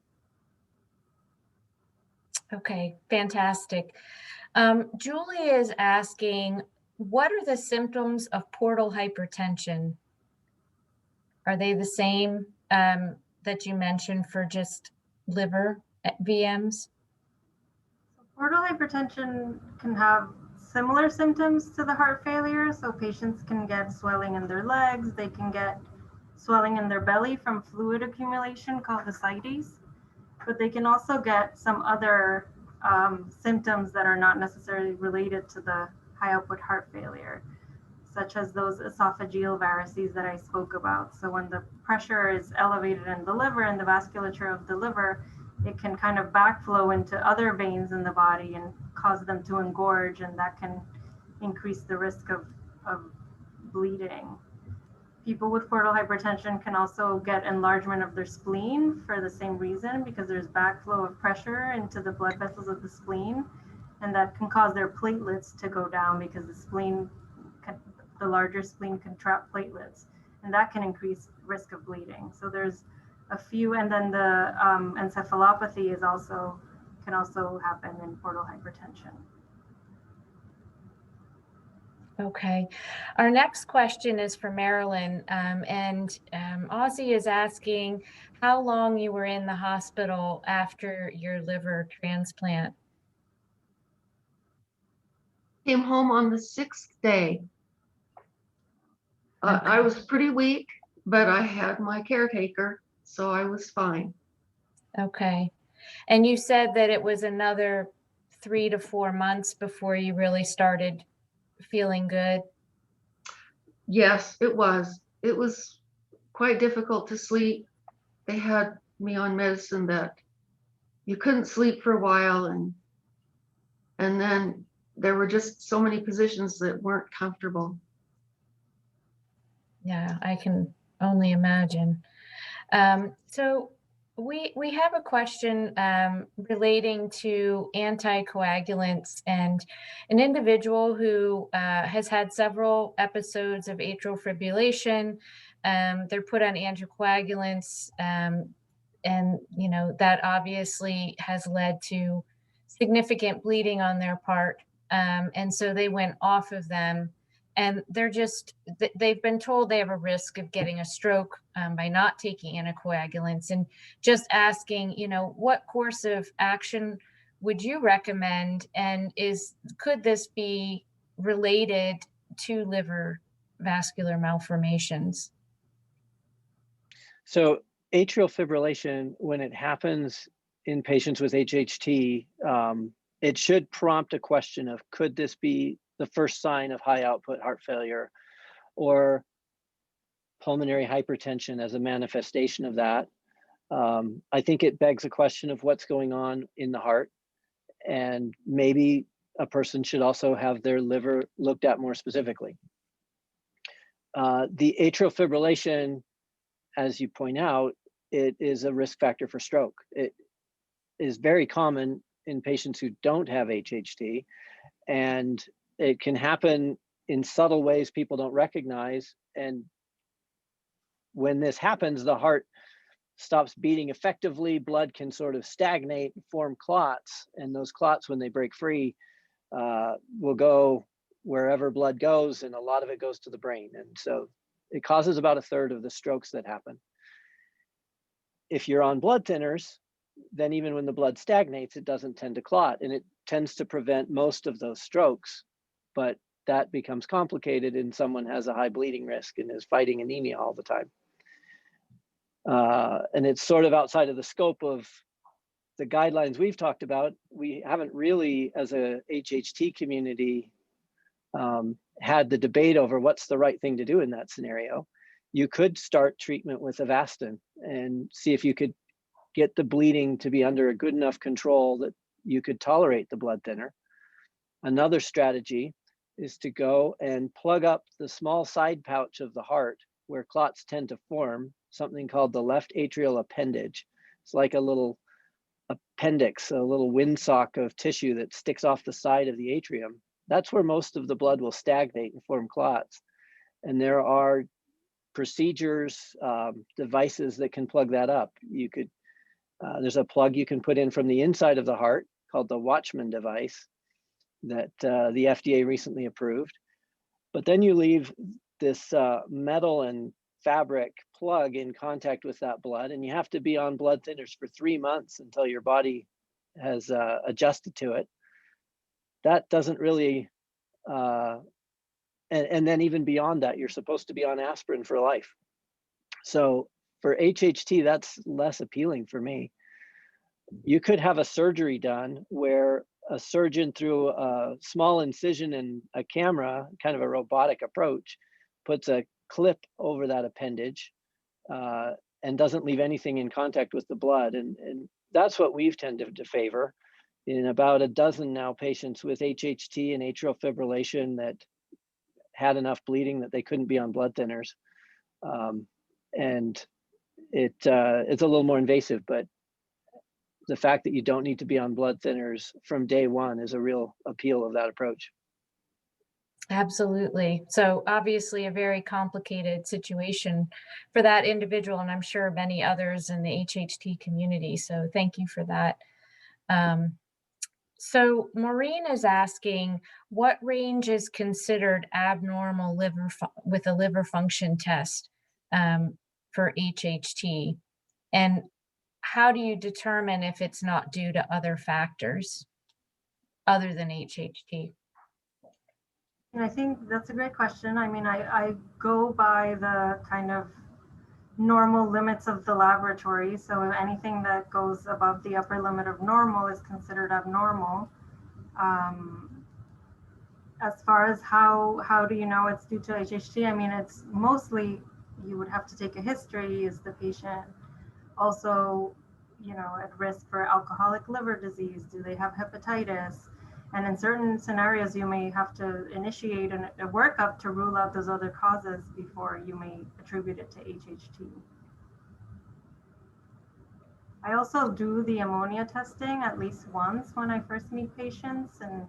Okay, fantastic. Julie is asking, what are the symptoms of portal hypertension? Are they the same that you mentioned for just liver VMs? Portal hypertension can have similar symptoms to the heart failure. So patients can get swelling in their legs, they can get swelling in their belly from fluid accumulation called ascites, but they can also get some other symptoms that are not necessarily related to the high output heart failure, such as those esophageal varices that I spoke about. So when the pressure is elevated in the liver and the vasculature of the liver, it can kind of backflow into other veins in the body and cause them to engorge, and that can increase the risk of bleeding. People with portal hypertension can also get enlargement of their spleen for the same reason, because there's backflow of pressure into the blood vessels of the spleen, and that can cause their platelets to go down because the larger spleen can trap platelets, and that can increase risk of bleeding. So there's a few, and then the encephalopathy can also happen in portal hypertension. Okay, our next question is for Marilyn, and Ozzy is asking how long you were in the hospital after your liver transplant. Came home on the 6th day. I was pretty weak, but I had my caretaker, so I was fine. Okay, and you said that it was another 3 to 4 months before you really started feeling good. Yes, it was. It was quite difficult to sleep. They had me on medicine that you couldn't sleep for a while, and then there were just so many positions that weren't comfortable. Yeah, I can only imagine. So we have a question relating to anticoagulants, and an individual who has had several episodes of atrial fibrillation. They're put on anticoagulants, and that obviously has led to significant bleeding on their part, and so they went off of them. And they've been told they have a risk of getting a stroke by not taking anticoagulants, and just asking, what course of action would you recommend? And could this be related to liver vascular malformations? So atrial fibrillation, when it happens in patients with HHT, it should prompt a question of, could this be the first sign of high output heart failure or pulmonary hypertension as a manifestation of that? I think it begs a question of what's going on in the heart, and maybe a person should also have their liver looked at more specifically. The atrial fibrillation, as you point out, it is a risk factor for stroke. It is very common in patients who don't have HHT, and it can happen in subtle ways people don't recognize. And when this happens, the heart stops beating effectively, blood can sort of stagnate and form clots, and those clots, when they break free, will go wherever blood goes, and a lot of it goes to the brain. And so it causes about 1/3 of the strokes that happen. If you're on blood thinners, then even when the blood stagnates, it doesn't tend to clot, and it tends to prevent most of those strokes. But that becomes complicated, and someone has a high bleeding risk and is fighting anemia all the time. And it's sort of outside of the scope of the guidelines we've talked about. We haven't really, as a HHT community, had the debate over what's the right thing to do in that scenario. You could start treatment with Avastin and see if you could get the bleeding to be under a good enough control that you could tolerate the blood thinner. Another strategy is to go and plug up the small side pouch of the heart where clots tend to form, something called the left atrial appendage. It's like a little appendix, a little windsock of tissue that sticks off the side of the atrium. That's where most of the blood will stagnate and form clots. And there are procedures, devices that can plug that up. You could, there's a plug you can put in from the inside of the heart called the Watchman device that the FDA recently approved. But then you leave this metal and fabric plug in contact with that blood, and you have to be on blood thinners for 3 months until your body has adjusted to it. That doesn't really, and then even beyond that, you're supposed to be on aspirin for life. So for HHT, that's less appealing for me. You could have a surgery done where a surgeon, through a small incision and a camera, kind of a robotic approach, puts a clip over that appendage and doesn't leave anything in contact with the blood. And that's what we've tended to favor in about a dozen now patients with HHT and atrial fibrillation that had enough bleeding that they couldn't be on blood thinners. And it's a little more invasive, but the fact that you don't need to be on blood thinners from day one is a real appeal of that approach. Absolutely. So obviously a very complicated situation for that individual, and I'm sure many others in the HHT community. So thank you for that. So Maureen is asking, what range is considered abnormal with a liver function test for HHT? And how do you determine if it's not due to other factors other than HHT? And I think that's a great question. I mean, I go by the kind of normal limits of the laboratory. So anything that goes above the upper limit of normal is considered abnormal. As far as how do you know it's due to HHT? I mean, it's mostly you would have to take a history. Is the patient also, you know, at risk for alcoholic liver disease? Do they have hepatitis? And in certain scenarios, you may have to initiate a workup to rule out those other causes before you may attribute it to HHT. I also do the ammonia testing at least once when I first meet patients, and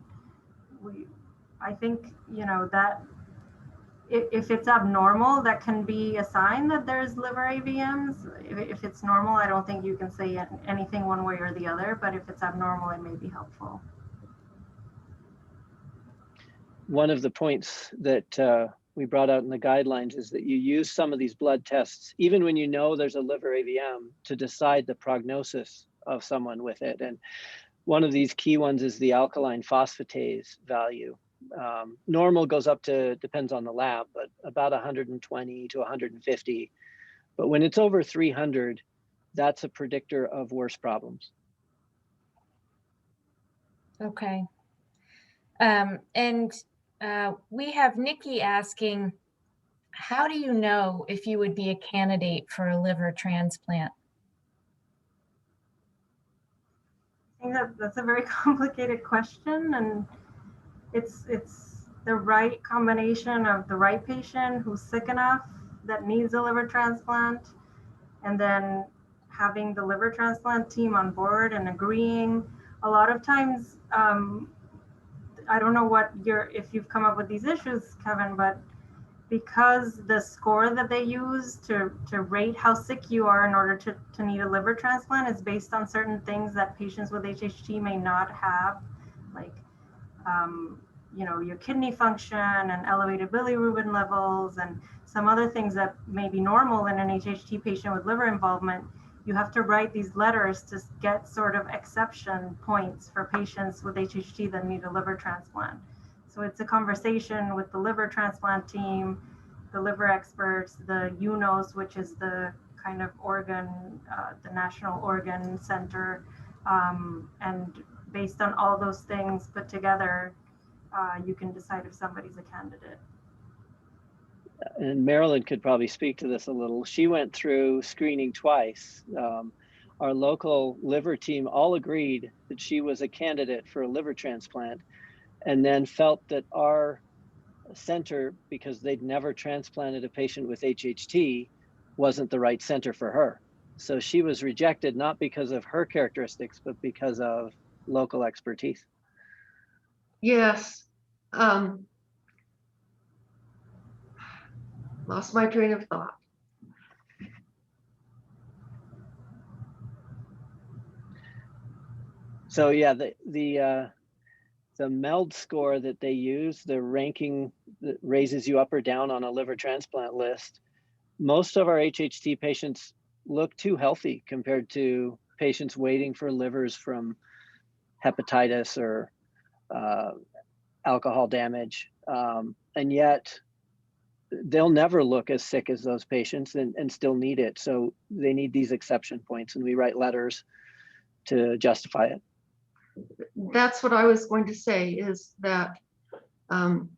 I think, you know, that if it's abnormal, that can be a sign that there's liver AVMs. If it's normal, I don't think you can say anything one way or the other, but if it's abnormal, it may be helpful. One of the points that we brought out in the guidelines is that you use some of these blood tests, even when you know there's a liver AVM, to decide the prognosis of someone with it. And one of these key ones is the alkaline phosphatase value. Normal goes up to, depends on the lab, but about 120 to 150. But when it's over 300, that's a predictor of worse problems. Okay. We have Nikki asking, how do you know if you would be a candidate for a liver transplant? I think that's a very complicated question, and it's the right combination of the right patient who's sick enough that needs a liver transplant, and then having the liver transplant team on board and agreeing. A lot of times, I don't know if you've come up with these issues, Kevin, but because the score that they use to rate how sick you are in order to need a liver transplant is based on certain things that patients with HHT may not have, like you know, your kidney function and elevated bilirubin levels and some other things that may be normal in an HHT patient with liver involvement. You have to write these letters to get sort of exception points for patients with HHT that need a liver transplant. So it's a conversation with the liver transplant team, the liver experts, the UNOS, which is the kind of organ, the National Organ Center. And based on all those things put together, you can decide if somebody's a candidate. And Marilyn could probably speak to this a little. She went through screening twice. Our local liver team all agreed that she was a candidate for a liver transplant, and then felt that our center, because they'd never transplanted a patient with HHT, wasn't the right center for her. So she was rejected not because of her characteristics, but because of local expertise. Yes. Lost my train of thought. So yeah, the MELD score that they use, the ranking that raises you up or down on a liver transplant list, most of our HHT patients look too healthy compared to patients waiting for livers from hepatitis or alcohol damage. And yet they'll never look as sick as those patients and still need it. So they need these exception points, and we write letters to justify it. That's what I was going to say, is that the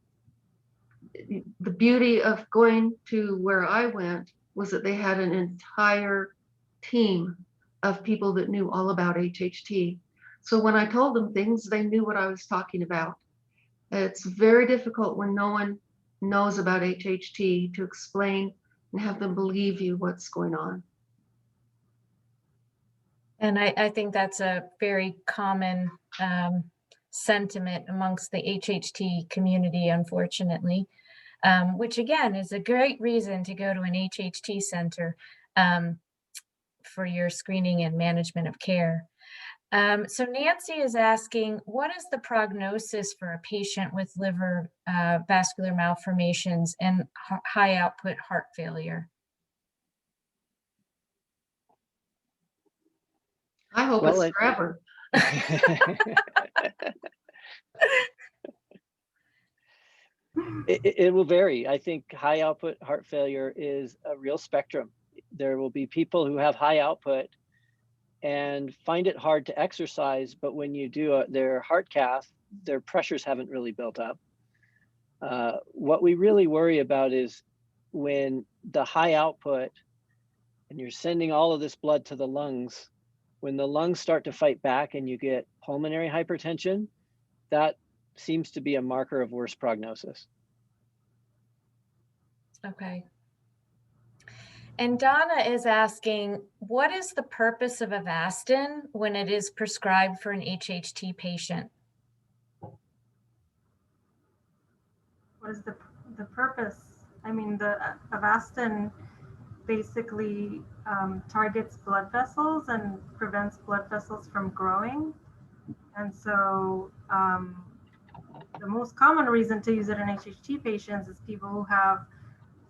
beauty of going to where I went was that they had an entire team of people that knew all about HHT. So when I told them things, they knew what I was talking about. It's very difficult when no one knows about HHT to explain and have them believe you what's going on. And I think that's a very common sentiment amongst the HHT community, unfortunately, which again is a great reason to go to an HHT center for your screening and management of care. So Nancy is asking, what is the prognosis for a patient with liver vascular malformations and high output heart failure? I hope Well, it's forever. It will vary. I think high output heart failure is a real spectrum. There will be people who have high output and find it hard to exercise, but when you do their heart cath, their pressures haven't really built up. What we really worry about is when the high output and you're sending all of this blood to the lungs, when the lungs start to fight back and you get pulmonary hypertension, that seems to be a marker of worse prognosis. Okay. And Donna is asking, what is the purpose of Avastin when it is prescribed for an HHT patient? What is the purpose? I mean, the Avastin basically targets blood vessels and prevents blood vessels from growing. And so the most common reason to use it in HHT patients is people who have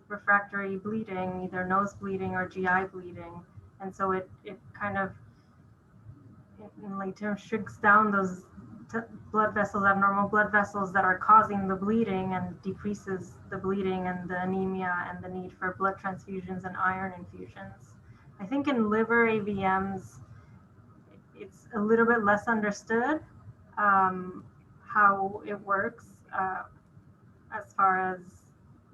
refractory bleeding, either nose bleeding or GI bleeding. And so it kind of, in lay terms, shrinks down those blood vessels, abnormal blood vessels that are causing the bleeding, and decreases the bleeding and the anemia and the need for blood transfusions and iron infusions. I think in liver AVMs, it's a little bit less understood how it works as far as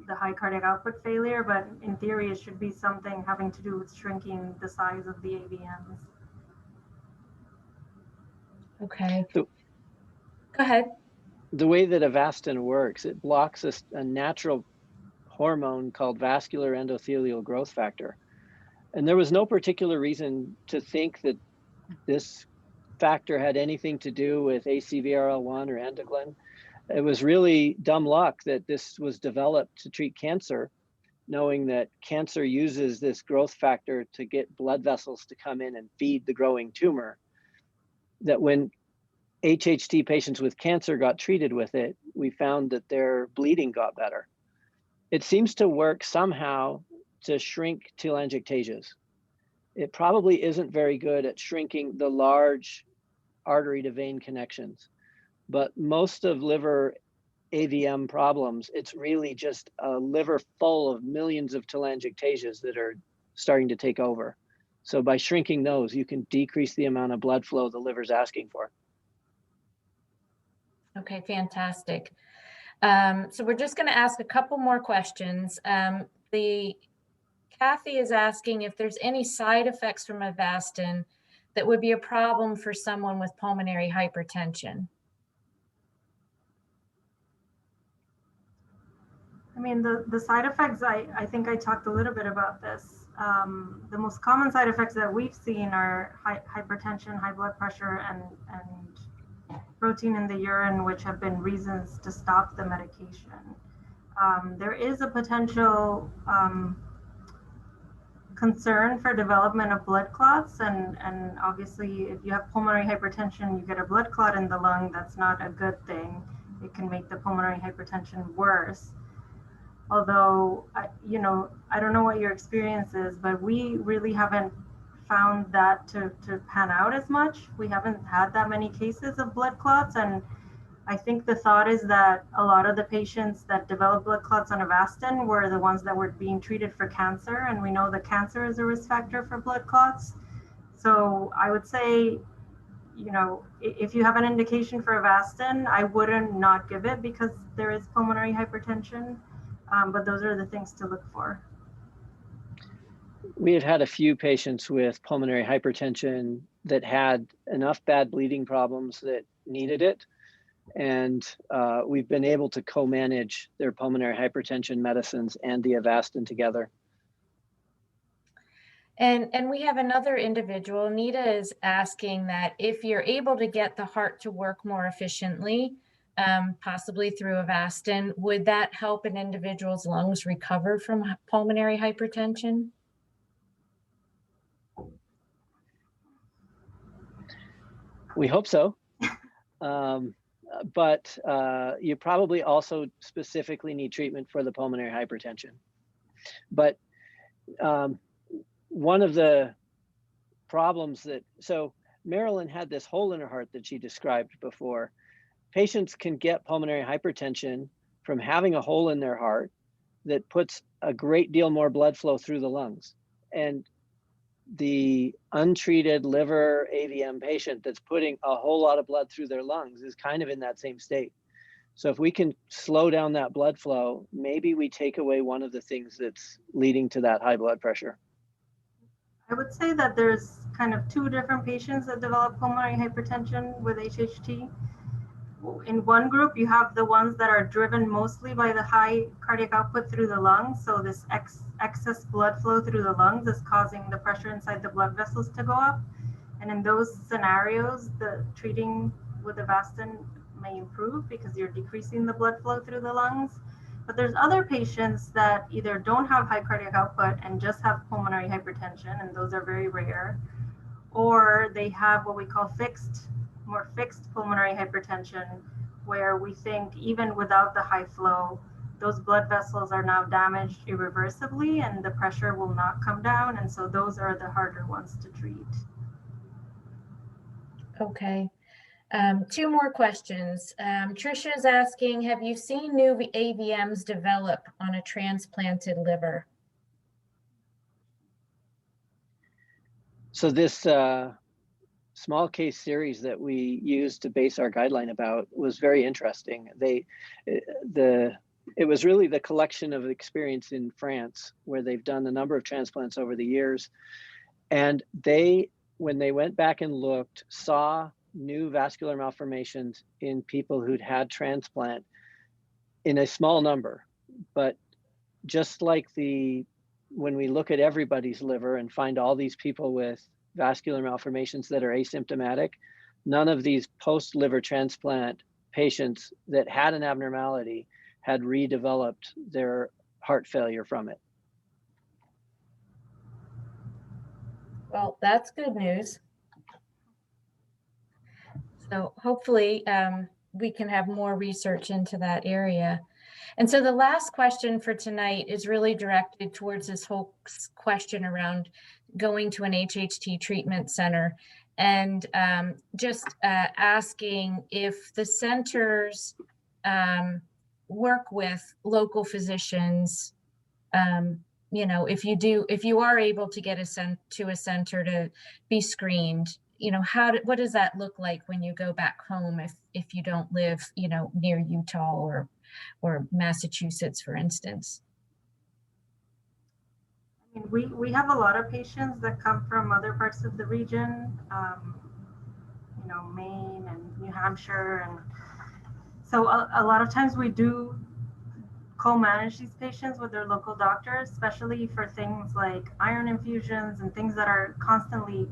the high cardiac output failure, but in theory, it should be something having to do with shrinking the size of the AVMs. Okay. So, go ahead. The way that Avastin works, it blocks a natural hormone called vascular endothelial growth factor. And there was no particular reason to think that this factor had anything to do with ACVRL1 or endoglin. It was really dumb luck that this was developed to treat cancer, knowing that cancer uses this growth factor to get blood vessels to come in and feed the growing tumor. That when HHT patients with cancer got treated with it, we found that their bleeding got better. It seems to work somehow to shrink telangiectasias. It probably isn't very good at shrinking the large artery to vein connections, but most of liver AVM problems, it's really just a liver full of millions of telangiectasias that are starting to take over. So by shrinking those, you can decrease the amount of blood flow the liver's asking for. Okay, fantastic. So we're just going to ask a couple more questions. Kathy is asking if there's any side effects from Avastin that would be a problem for someone with pulmonary hypertension. I mean, the side effects, I think I talked a little bit about this. The most common side effects that we've seen are hypertension, high blood pressure, and protein in the urine, which have been reasons to stop the medication. There is a potential concern for development of blood clots, and obviously if you have pulmonary hypertension, you get a blood clot in the lung, that's not a good thing. It can make the pulmonary hypertension worse. Although, you know, I don't know what your experience is, but we really haven't found that to pan out as much. We haven't had that many cases of blood clots, and I think the thought is that a lot of the patients that developed blood clots on Avastin were the ones that were being treated for cancer, and we know that cancer is a risk factor for blood clots. So I would say, you know, if you have an indication for Avastin, I wouldn't not give it because there is pulmonary hypertension, but those are the things to look for. We have had a few patients with pulmonary hypertension that had enough bad bleeding problems that needed it. And we've been able to co-manage their pulmonary hypertension medicines and the Avastin together. And we have another individual, Nita is asking that if you're able to get the heart to work more efficiently, possibly through Avastin, would that help an individual's lungs recover from pulmonary hypertension? We hope so. But you probably also specifically need treatment for the pulmonary hypertension. But one of the problems so Marilyn had this hole in her heart that she described before. Patients can get pulmonary hypertension from having a hole in their heart that puts a great deal more blood flow through the lungs. And the untreated liver AVM patient that's putting a whole lot of blood through their lungs is kind of in that same state. So if we can slow down that blood flow, maybe we take away one of the things that's leading to that high blood pressure. I would say that there's kind of two different patients that develop pulmonary hypertension with HHT. In one group, you have the ones that are driven mostly by the high cardiac output through the lungs. So this excess blood flow through the lungs is causing the pressure inside the blood vessels to go up. And in those scenarios, the treating with Avastin may improve because you're decreasing the blood flow through the lungs. But there's other patients that either don't have high cardiac output and just have pulmonary hypertension, and those are very rare, or they have what we call more fixed pulmonary hypertension, where we think even without the high flow, those blood vessels are now damaged irreversibly and the pressure will not come down. And so those are the harder ones to treat. Okay. Two more questions. Tricia is asking, have you seen new AVMs develop on a transplanted liver? So this small case series that we used to base our guideline about was very interesting. It was really the collection of experience in France where they've done a number of transplants over the years. And when they went back and looked, saw new vascular malformations in people who'd had transplant in a small number. But just like when we look at everybody's liver and find all these people with vascular malformations that are asymptomatic, none of these post-liver transplant patients that had an abnormality had redeveloped their heart failure from it. Well, that's good news. So hopefully we can have more research into that area. And so the last question for tonight is really directed towards this whole question around going to an HHT treatment center and just asking if the centers work with local physicians. You know, if you are able to get to a center to be screened, you know, what does that look like when you go back home if you don't live, you know, near Utah or Massachusetts, for instance? I mean, we have a lot of patients that come from other parts of the region, you know, Maine and New Hampshire, and so a lot of times we do co-manage these patients with their local doctors, especially for things like iron infusions and things that are constantly,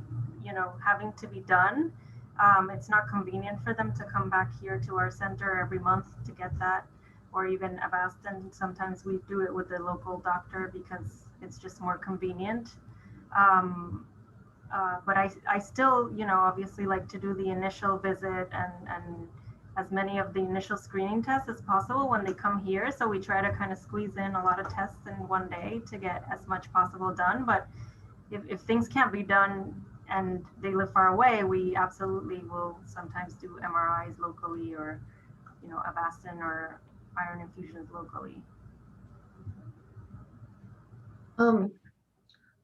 having to be done. It's not convenient for them to come back here to our center every month to get that, or even Avastin. Sometimes we do it with the local doctor because it's just more convenient. But I still, obviously like to do the initial visit and as many of the initial screening tests as possible when they come here. So we try to kind of squeeze in a lot of tests in one day to get as much possible done. But if things can't be done and they live far away, we absolutely will sometimes do MRIs locally, or, Avastin or iron infusions locally.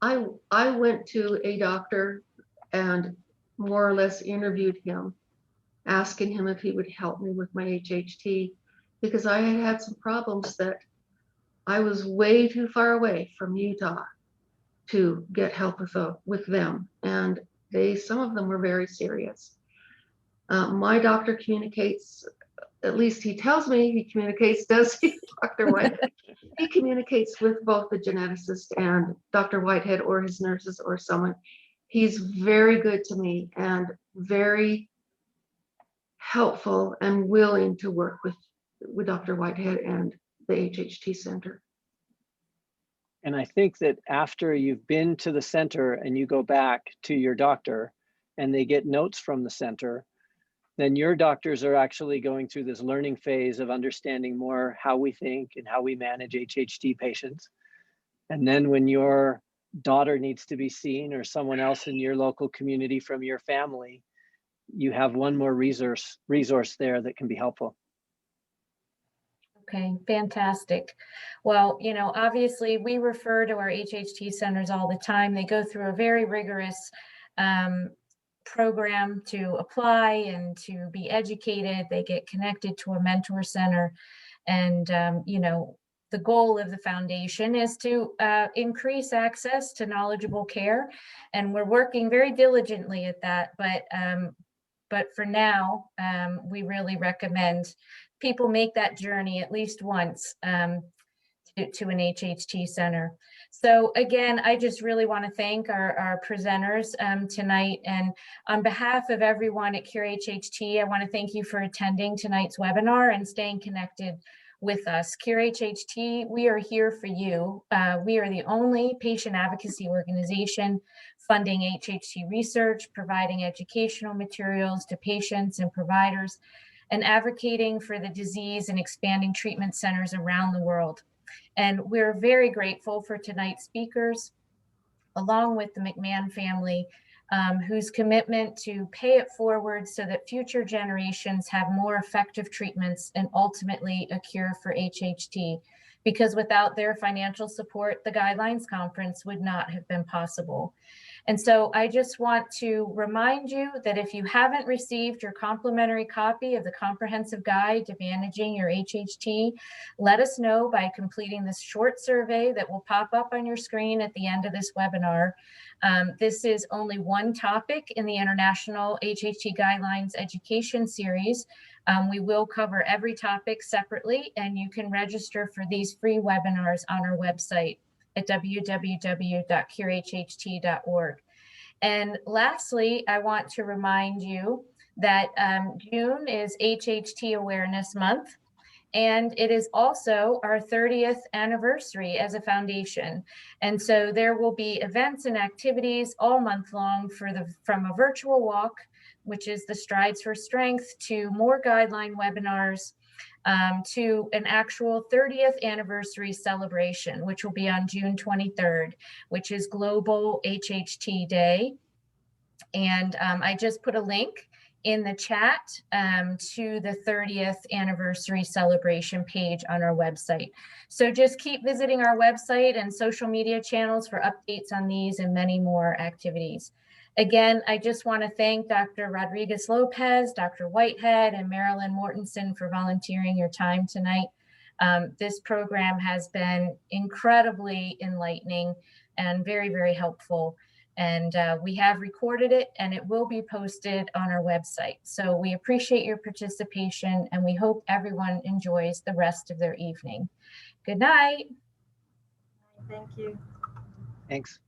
I went to a doctor and more or less interviewed him, asking him if he would help me with my HHT, because I had had some problems that I was way too far away from Utah to get help with them, and some of them were very serious. My doctor communicates, at least he tells me he communicates, does he, Dr. Whitehead? He communicates with both the geneticist and Dr. Whitehead or his nurses or someone. He's very good to me and very helpful and willing to work with Dr. Whitehead and the HHT Center. And I think that after you've been to the center and you go back to your doctor and they get notes from the center, then your doctors are actually going through this learning phase of understanding more how we think and how we manage HHT patients. And then when your daughter needs to be seen, or someone else in your local community from your family, you have one more resource there that can be helpful. Okay, fantastic. Well, obviously we refer to our HHT centers all the time. They go through a very rigorous program to apply and to be educated. They get connected to a mentor center. And, the goal of the foundation is to increase access to knowledgeable care. And we're working very diligently at that. But for now, we really recommend people make that journey at least once to an HHT center. So again, I just really want to thank our presenters tonight. And on behalf of everyone at Cure HHT, I want to thank you for attending tonight's webinar and staying connected with us. Cure HHT, we are here for you. We are the only patient advocacy organization funding HHT research, providing educational materials to patients and providers, and advocating for the disease and expanding treatment centers around the world. And we're very grateful for tonight's speakers, along with the McMahon family, whose commitment to pay it forward so that future generations have more effective treatments and ultimately a cure for HHT. Because without their financial support, the Guidelines Conference would not have been possible. And so I just want to remind you that if you haven't received your complimentary copy of the Comprehensive Guide to Managing Your HHT, let us know by completing this short survey that will pop up on your screen at the end of this webinar. This is only one topic in the International HHT Guidelines Education Series. We will cover every topic separately, and you can register for these free webinars on our website at www.curehht.org. And lastly, I want to remind you that June is HHT Awareness Month, and it is also our 30th anniversary as a foundation. And so there will be events and activities all month long from a virtual walk, which is the Strides for Strength, to more guideline webinars, to an actual 30th anniversary celebration, which will be on June 23rd, which is Global HHT Day. And I just put a link in the chat to the 30th anniversary celebration page on our website. So just keep visiting our website and social media channels for updates on these and many more activities. Again, I just want to thank Dr. Rodriguez-Lopez, Dr. Whitehead, and Marilyn Mortensen for volunteering your time tonight. This program has been incredibly enlightening and very, very helpful. And we have recorded it, and it will be posted on our website. So we appreciate your participation, and we hope everyone enjoys the rest of their evening. Good night. Thank you. Thanks.